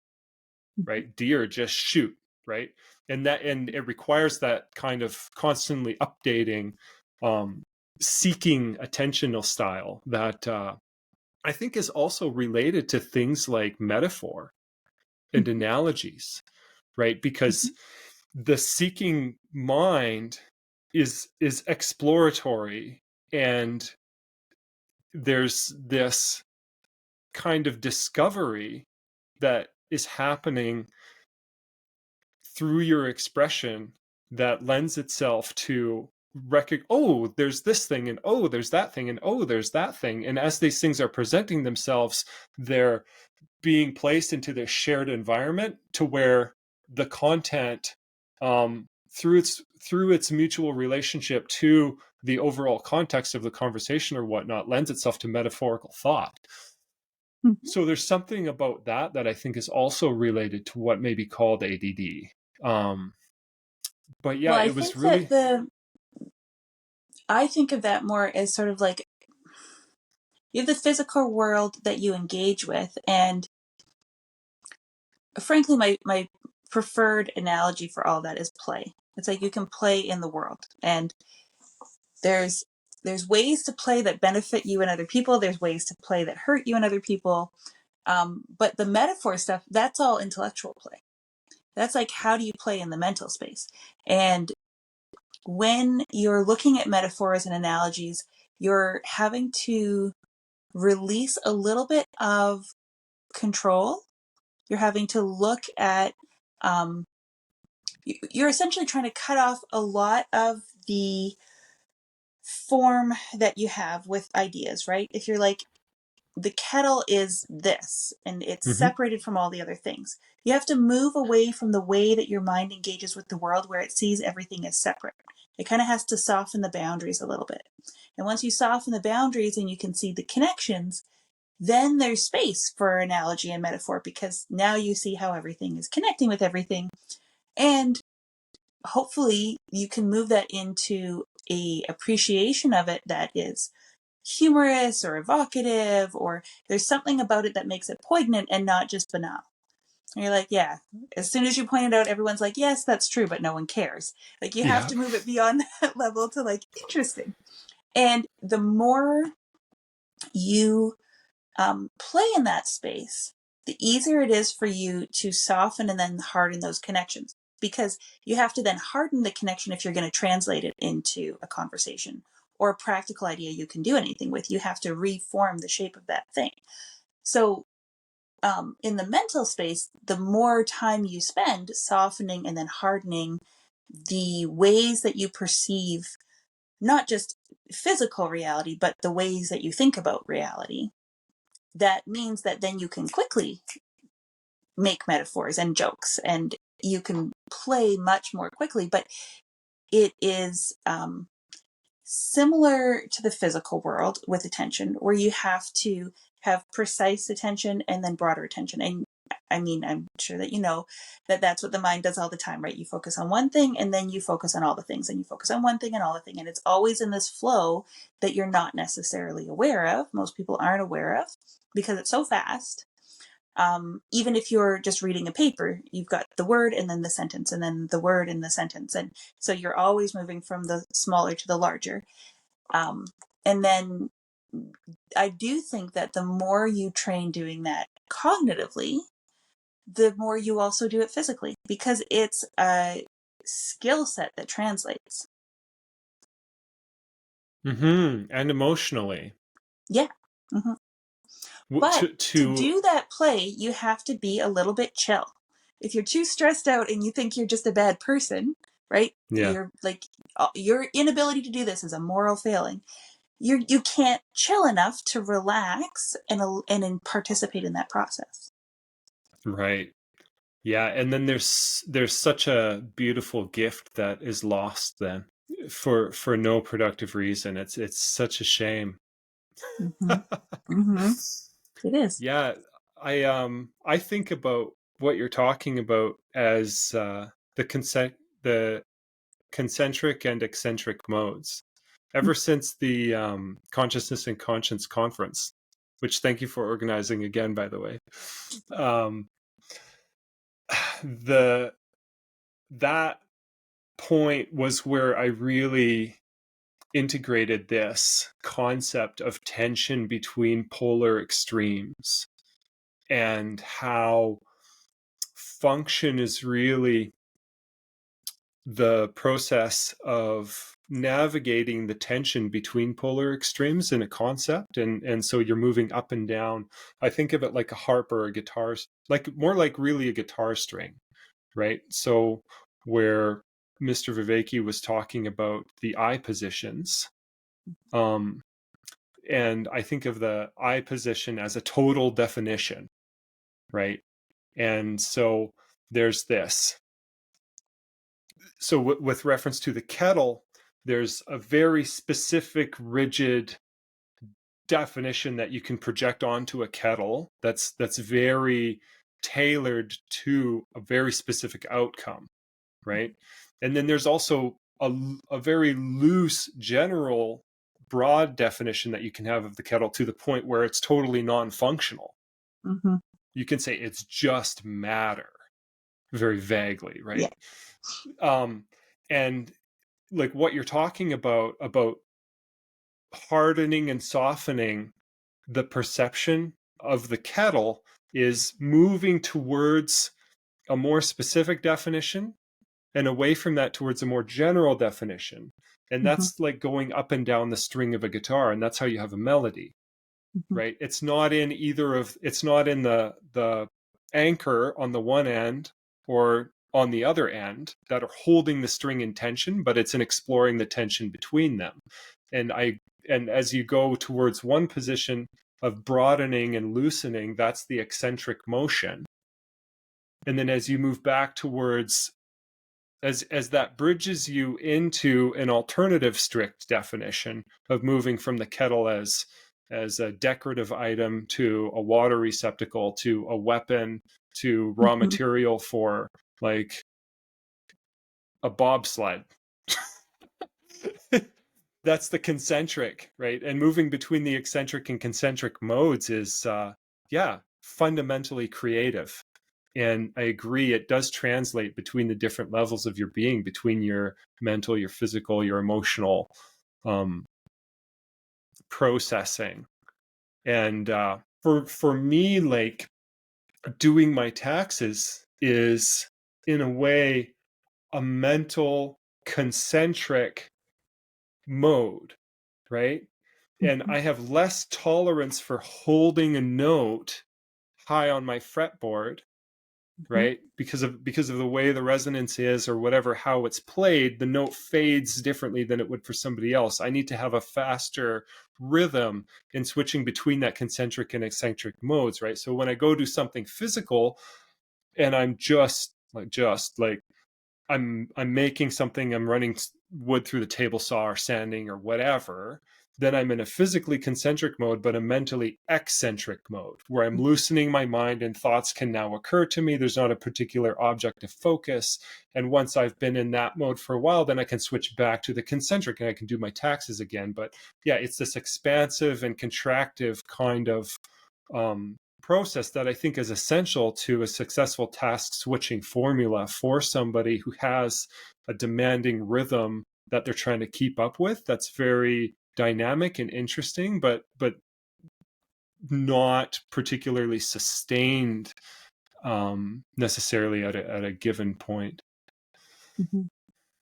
[SPEAKER 1] right? Deer, just shoot, right? And it requires that kind of constantly updating, seeking attentional style that I think is also related to things like metaphor and analogies, right? Because the seeking mind is exploratory, and there's this kind of discovery that is happening through your expression that lends itself to oh, there's this thing, and oh, there's that thing, and oh, there's that thing. And as these things are presenting themselves, they're being placed into this shared environment to where the content, through its mutual relationship to the overall context of the conversation or whatnot, lends itself to metaphorical thought. So there's something about that I think is also related to what may be called ADD. But yeah,
[SPEAKER 2] Well, I
[SPEAKER 1] it was
[SPEAKER 2] think
[SPEAKER 1] really.
[SPEAKER 2] I think of that more as sort of like you have the physical world that you engage with, and frankly, my preferred analogy for all that is play. It's like you can play in the world, and there's ways to play that benefit you and other people. There's ways to play that hurt you and other people. But the metaphor stuff, that's all intellectual play. That's like, how do you play in the mental space? And when you're looking at metaphors and analogies, you're having to release a little bit of control. You're having to look at, you're essentially trying to cut off a lot of the form that you have with ideas, right? If you're like, the kettle is this, and it's separated from all the other things. You have to move away from the way that your mind engages with the world, where it sees everything as separate. It kind of has to soften the boundaries a little bit. And once you soften the boundaries and you can see the connections, then there's space for analogy and metaphor, because now you see how everything is connecting with everything. And hopefully you can move that into a appreciation of it that is humorous or evocative, or there's something about it that makes it poignant and not just banal. And you're like, yeah, as soon as you point it out, everyone's like, yes, that's true, but no one cares. Like, you have
[SPEAKER 1] Yeah.
[SPEAKER 2] to move it beyond that level to like, interesting. And the more you play in that space, the easier it is for you to soften and then harden those connections. Because you have to then harden the connection if you're going to translate it into a conversation or a practical idea you can do anything with. You have to reform the shape of that thing. So in the mental space, the more time you spend softening and then hardening the ways that you perceive not just physical reality, but the ways that you think about reality, that means that then you can quickly make metaphors and jokes and you can play much more quickly. But it is similar to the physical world with attention, where you have to have precise attention and then broader attention. And I mean, I'm sure that you know that that's what the mind does all the time, right? You focus on one thing and then you focus on all the things, and you focus on one thing and all the thing. And it's always in this flow that you're not necessarily aware of. Most people aren't aware of because it's so fast. Even if you're just reading a paper, you've got the word and then the sentence and then the word and the sentence. And so you're always moving from the smaller to the larger. And then I do think that the more you train doing that cognitively, the more you also do it physically, because it's a skill set that translates.
[SPEAKER 1] And emotionally.
[SPEAKER 2] Yeah. Mm-hmm. But to
[SPEAKER 1] To
[SPEAKER 2] do that play, you have to be a little bit chill. If you're too stressed out and you think you're just a bad person, right?
[SPEAKER 1] yeah.
[SPEAKER 2] You're like, your inability to do this is a moral failing. You can't chill enough to relax and participate in that process.
[SPEAKER 1] Right. Yeah, and then there's such a beautiful gift that is lost then for no productive reason. It's such a shame.
[SPEAKER 2] Mm-hmm. Mm-hmm. It is.
[SPEAKER 1] Yeah, I think about what you're talking about as the concentric and eccentric modes. Ever since the Consciousness and Conscience conference, which thank you for organizing again, by the way. The that point was where I really integrated this concept of tension between polar extremes and how function is really the process of navigating the tension between polar extremes in a concept, and so you're moving up and down. I think of it like a harp or a guitar, like more like really a guitar string, right? So where Mr. Viveki was talking about the eye positions, and I think of the eye position as a total definition, right? And so there's this. So with reference to the kettle, there's a very specific, rigid definition that you can project onto a kettle that's very tailored to a very specific outcome, right? And then there's also a very loose, general, broad definition that you can have of the kettle to the point where it's totally non-functional.
[SPEAKER 2] Mm-hmm.
[SPEAKER 1] You can say it's just matter, very vaguely,
[SPEAKER 2] Yeah.
[SPEAKER 1] right? And like what you're talking about hardening and softening the perception of the kettle is moving towards a more specific definition and away from that towards a more general definition. And
[SPEAKER 2] Mm-hmm.
[SPEAKER 1] that's like going up and down the string of a guitar, and that's how you have a melody,
[SPEAKER 2] Mm-hmm.
[SPEAKER 1] right? It's not in the anchor on the one end or on the other end that are holding the string in tension, but it's in exploring the tension between them. And as you go towards one position of broadening and loosening, that's the eccentric motion. And then as you move back towards, as that bridges you into an alternative strict definition of moving from the kettle as a decorative item to a water receptacle to a weapon to raw
[SPEAKER 2] Mm-hmm.
[SPEAKER 1] material for like a bobsled. That's the concentric, right? And moving between the eccentric and concentric modes is fundamentally creative. And I agree, it does translate between the different levels of your being, between your mental, your physical, your emotional processing. And for me, like, doing my taxes is, in a way, a mental concentric mode, right? And
[SPEAKER 2] Mhm.
[SPEAKER 1] I have less tolerance for holding a note high on my fretboard,
[SPEAKER 2] Mhm.
[SPEAKER 1] right? Because of the way the resonance is, or whatever, how it's played, the note fades differently than it would for somebody else. I need to have a faster rhythm in switching between that concentric and eccentric modes, right? So when I go do something physical and I'm just like I'm making something, I'm running wood through the table saw or sanding or whatever, then I'm in a physically concentric mode, but a mentally eccentric mode where I'm loosening my mind and thoughts can now occur to me. There's not a particular object of focus. And once I've been in that mode for a while, then I can switch back to the concentric and I can do my taxes again. But yeah, it's this expansive and contractive kind of process that I think is essential to a successful task switching formula for somebody who has a demanding rhythm that they're trying to keep up with. That's very dynamic and interesting, but not particularly sustained necessarily at a given point.
[SPEAKER 2] Mhm.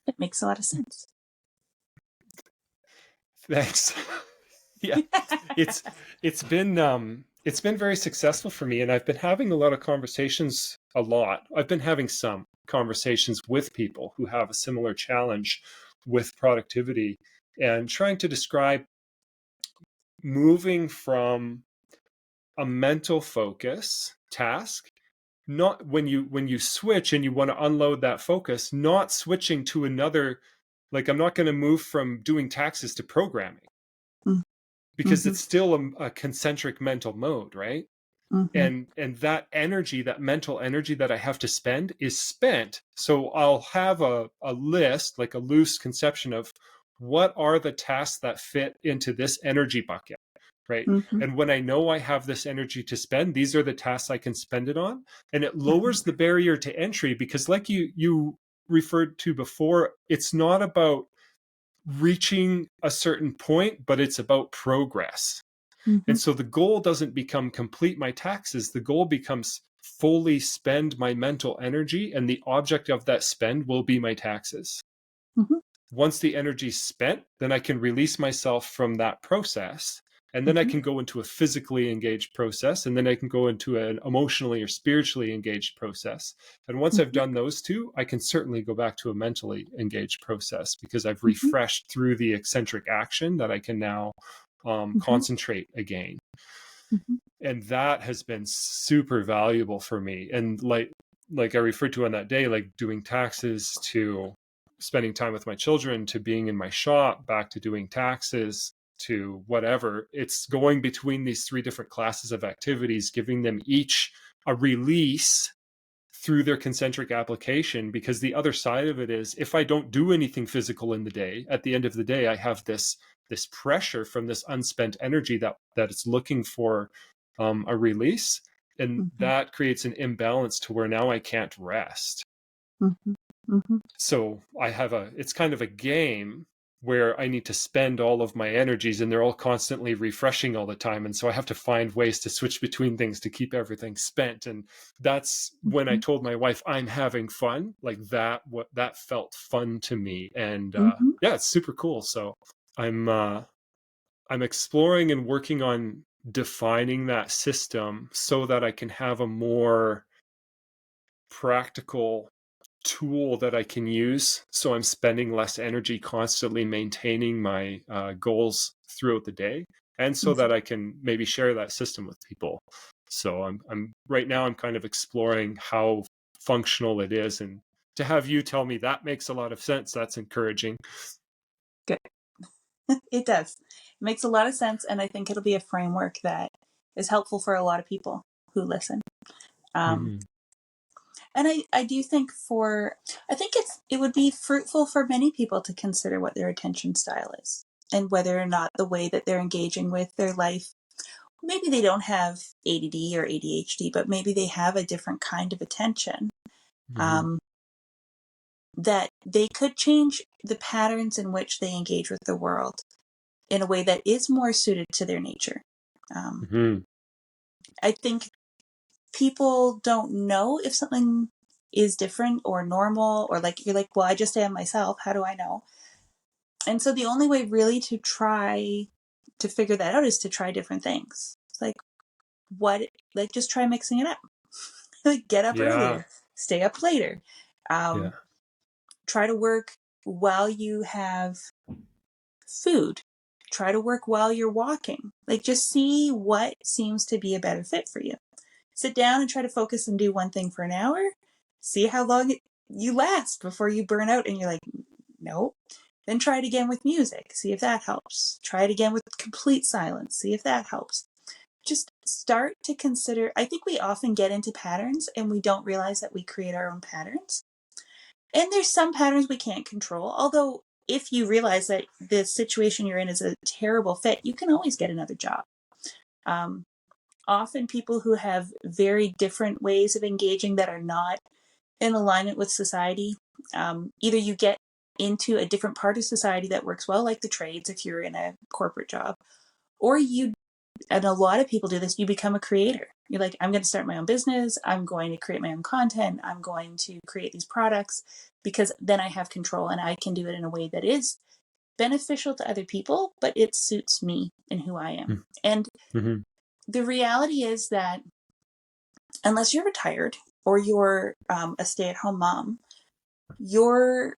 [SPEAKER 2] It makes a lot of sense.
[SPEAKER 1] Thanks. Yeah, it's it's been very successful for me, and I've been having a lot of conversations. I've been having some conversations with people who have a similar challenge with productivity, and trying to describe moving from a mental focus task, not when you switch and you want to unload that focus, not switching to another. Like, I'm not going to move from doing taxes to programming, because
[SPEAKER 2] Mhm.
[SPEAKER 1] it's still a concentric mental mode, right?
[SPEAKER 2] Mhm.
[SPEAKER 1] And that energy, that mental energy that I have to spend, is spent. So I'll have a list, like a loose conception of what are the tasks that fit into this energy bucket, right?
[SPEAKER 2] Mhm.
[SPEAKER 1] And when I know I have this energy to spend, these are the tasks I can spend it on. And it
[SPEAKER 2] Mhm.
[SPEAKER 1] lowers the barrier to entry, because, like you referred to before, it's not about reaching a certain point, but it's about progress. And
[SPEAKER 2] Mhm.
[SPEAKER 1] so the goal doesn't become complete my taxes. The goal becomes fully spend my mental energy, and the object of that spend will be my taxes.
[SPEAKER 2] Mhm.
[SPEAKER 1] Once the energy's spent, then I can release myself from that process. And then I
[SPEAKER 2] Mhm.
[SPEAKER 1] can go into a physically engaged process. And then I can go into an emotionally or spiritually engaged process. And once I've
[SPEAKER 2] Mhm.
[SPEAKER 1] done those two, I can certainly go back to a mentally engaged process, because I've
[SPEAKER 2] Mhm.
[SPEAKER 1] refreshed through the eccentric action that I can now
[SPEAKER 2] Mhm.
[SPEAKER 1] concentrate again.
[SPEAKER 2] Mhm.
[SPEAKER 1] And that has been super valuable for me. And like I referred to on that day, like doing taxes, to spending time with my children, to being in my shop, back to doing taxes, to whatever, it's going between these three different classes of activities, giving them each a release through their concentric application. Because the other side of it is, if I don't do anything physical in the day, at the end of the day, I have this pressure from this unspent energy that it's looking for a release, and
[SPEAKER 2] Mhm.
[SPEAKER 1] that creates an imbalance to where now I can't rest.
[SPEAKER 2] Mhm. Mhm.
[SPEAKER 1] So it's kind of a game where I need to spend all of my energies, and they're all constantly refreshing all the time. And so I have to find ways to switch between things to keep everything spent. And that's when I
[SPEAKER 2] Mhm.
[SPEAKER 1] told my wife I'm having fun, like that felt fun to me. And
[SPEAKER 2] Mhm.
[SPEAKER 1] yeah, it's super cool. So I'm I'm exploring and working on defining that system so that I can have a more practical tool that I can use. So I'm spending less energy constantly maintaining my goals throughout the day, and so
[SPEAKER 2] Mhm.
[SPEAKER 1] that I can maybe share that system with people. So I'm right now, I'm kind of exploring how functional it is, and to have you tell me that makes a lot of sense, that's encouraging.
[SPEAKER 2] Good. It does. It makes a lot of sense, and I think it'll be a framework that is helpful for a lot of people who listen. Um,
[SPEAKER 1] Mm-hmm.
[SPEAKER 2] and I do think I think it would be fruitful for many people to consider what their attention style is, and whether or not the way that they're engaging with their life, maybe they don't have ADD or ADHD, but maybe they have a different kind of attention,
[SPEAKER 1] Mm-hmm.
[SPEAKER 2] um, that they could change the patterns in which they engage with the world in a way that is more suited to their nature.
[SPEAKER 1] Mm-hmm.
[SPEAKER 2] I think people don't know if something is different or normal, or like you're like, well, I just am myself. How do I know? And so the only way really to try to figure that out is to try different things. It's like, what, like just try mixing it up. Like get up
[SPEAKER 1] Yeah.
[SPEAKER 2] earlier, stay up later.
[SPEAKER 1] Yeah.
[SPEAKER 2] Try to work while you have food. Try to work while you're walking. Like just see what seems to be a better fit for you. Sit down and try to focus and do one thing for an hour. See how long you last before you burn out and you're like, nope. Then try it again with music. See if that helps. Try it again with complete silence. See if that helps. Just start to consider. I think we often get into patterns and we don't realize that we create our own patterns. And there's some patterns we can't control. Although, if you realize that the situation you're in is a terrible fit, you can always get another job. Um, Often, people who have very different ways of engaging that are not in alignment with society, either you get into a different part of society that works well, like the trades if you're in a corporate job, or you, and a lot of people do this, you become a creator. You're like, I'm going to start my own business. I'm going to create my own content. I'm going to create these products because then I have control and I can do it in a way that is beneficial to other people, but it suits me and who I am. And
[SPEAKER 1] Mm-hmm.
[SPEAKER 2] the reality is that unless you're retired or you're a stay-at-home mom, your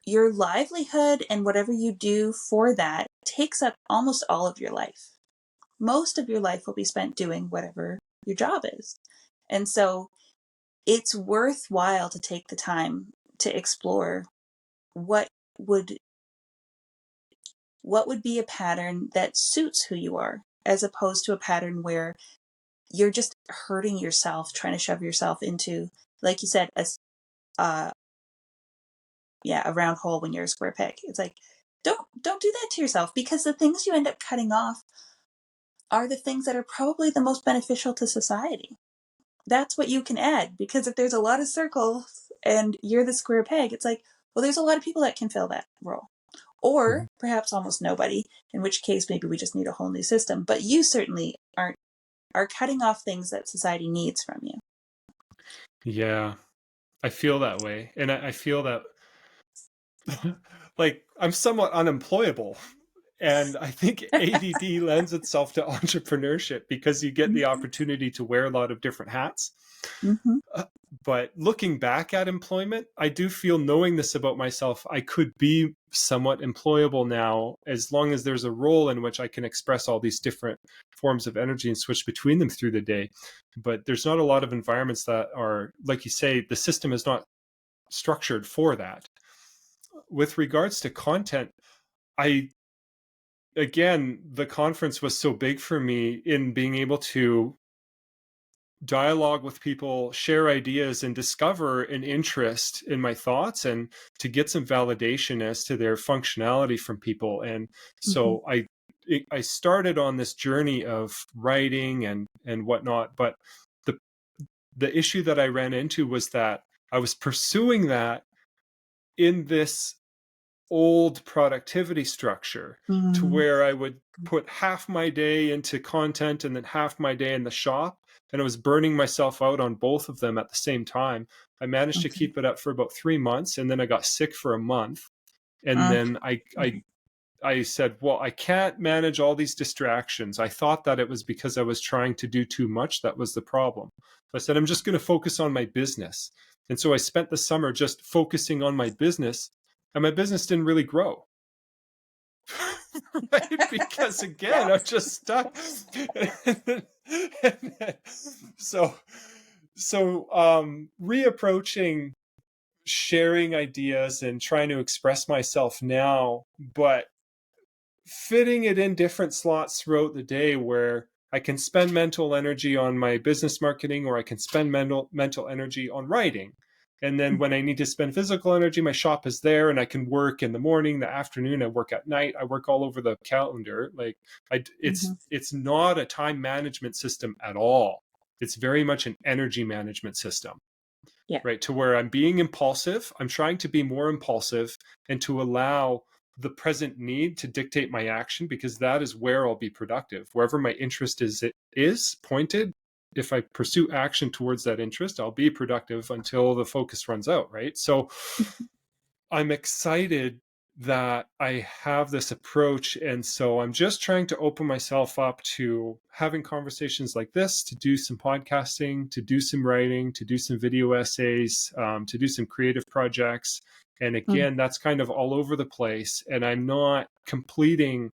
[SPEAKER 2] livelihood and whatever you do for that takes up almost all of your life. Most of your life will be spent doing whatever your job is. And so it's worthwhile to take the time to explore what would be a pattern that suits who you are, as opposed to a pattern where you're just hurting yourself, trying to shove yourself into, like you said, a round hole when you're a square peg. It's like, don't do that to yourself, because the things you end up cutting off are the things that are probably the most beneficial to society. That's what you can add, because if there's a lot of circles and you're the square peg, it's like, well, there's a lot of people that can fill that role. Or perhaps almost nobody, in which case maybe we just need a whole new system. But you certainly are cutting off things that society needs from you.
[SPEAKER 1] Yeah. I feel that way. And I feel that like I'm somewhat unemployable. And I think ADD lends itself to entrepreneurship because you get the opportunity to wear a lot of different hats.
[SPEAKER 2] Mm-hmm.
[SPEAKER 1] But looking back at employment, I do feel, knowing this about myself, I could be somewhat employable now, as long as there's a role in which I can express all these different forms of energy and switch between them through the day. But there's not a lot of environments that are, like you say, the system is not structured for that. With regards to content, again, the conference was so big for me in being able to dialogue with people, share ideas, and discover an interest in my thoughts, and to get some validation as to their functionality from people. And so I started on this journey of writing and whatnot. But the issue that I ran into was that I was pursuing that in this old productivity structure, to
[SPEAKER 2] Mm-hmm.
[SPEAKER 1] where I would put half my day into content and then half my day in the shop. And I was burning myself out on both of them at the same time. I managed to
[SPEAKER 2] Okay.
[SPEAKER 1] keep it up for about 3 months, and then I got sick for a month. And
[SPEAKER 2] Okay.
[SPEAKER 1] then I said, well, I can't manage all these distractions. I thought that it was because I was trying to do too much. That was the problem. So I said, I'm just going to focus on my business. And so I spent the summer just focusing on my business, and my business didn't really grow. Right? Because again,
[SPEAKER 2] Yeah.
[SPEAKER 1] I'm just stuck. so reapproaching sharing ideas and trying to express myself now, but fitting it in different slots throughout the day, where I can spend mental energy on my business marketing, or I can spend mental energy on writing. And then when I need to spend physical energy, my shop is there, and I can work in the morning, the afternoon, I work at night, I work all over the calendar. Like it's not a time management system at all. It's very much an energy management system.
[SPEAKER 2] Yeah.
[SPEAKER 1] Right? To where I'm being impulsive, I'm trying to be more impulsive, and to allow the present need to dictate my action, because that is where I'll be productive. Wherever my interest is pointed, if I pursue action towards that interest, I'll be productive until the focus runs out, right? So I'm excited that I have this approach. And so I'm just trying to open myself up to having conversations like this, to do some podcasting, to do some writing, to do some video essays, to do some creative projects. And again, that's kind of all over the place. And I'm not completing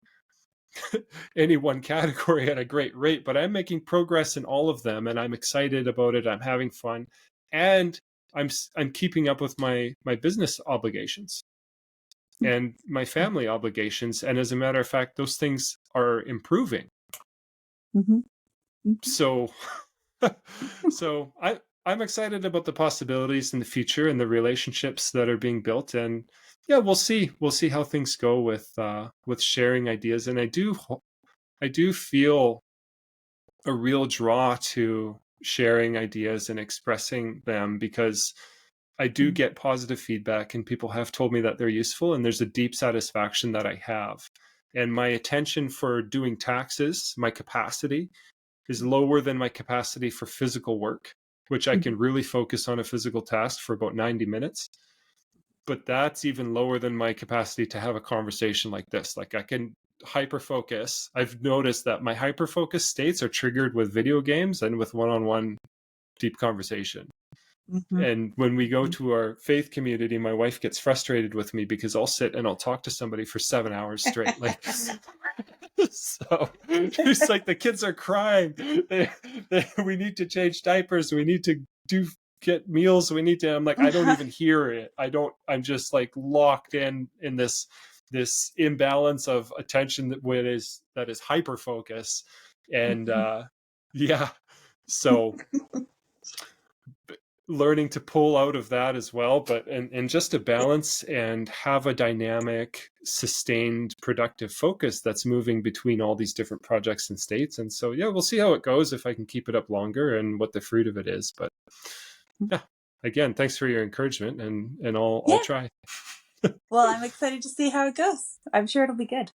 [SPEAKER 1] any one category at a great rate, but I'm making progress in all of them. And I'm excited about it. I'm having fun. And I'm keeping up with my business obligations and my family obligations. And as a matter of fact, those things are improving.
[SPEAKER 2] Mm-hmm. Mm-hmm.
[SPEAKER 1] So, so I'm excited about the possibilities in the future and the relationships that are being built. And yeah, we'll see how things go with sharing ideas. And I do feel a real draw to sharing ideas and expressing them, because I do get positive feedback and people have told me that they're useful, and there's a deep satisfaction that I have. And my attention for doing taxes, my capacity, is lower than my capacity for physical work, which I can really focus on a physical task for about 90 minutes. But that's even lower than my capacity to have a conversation like this. Like I can hyperfocus. I've noticed that my hyperfocus states are triggered with video games and with one-on-one deep conversation.
[SPEAKER 2] Mm-hmm.
[SPEAKER 1] And when we go to our faith community, my wife gets frustrated with me because I'll sit and I'll talk to somebody for 7 hours straight. Like, so it's like the kids are crying. We need to change diapers. We need to get meals. I'm like, I don't even hear it. I'm just like locked in this imbalance of attention that is hyper focus. And yeah, so learning to pull out of that as well, but and just to balance and have a dynamic, sustained, productive focus that's moving between all these different projects and states. And so yeah, we'll see how it goes, if I can keep it up longer and what the fruit of it is. But yeah, again, thanks for your encouragement, and I'll try.
[SPEAKER 2] Well, I'm excited to see how it goes. I'm sure it'll be good.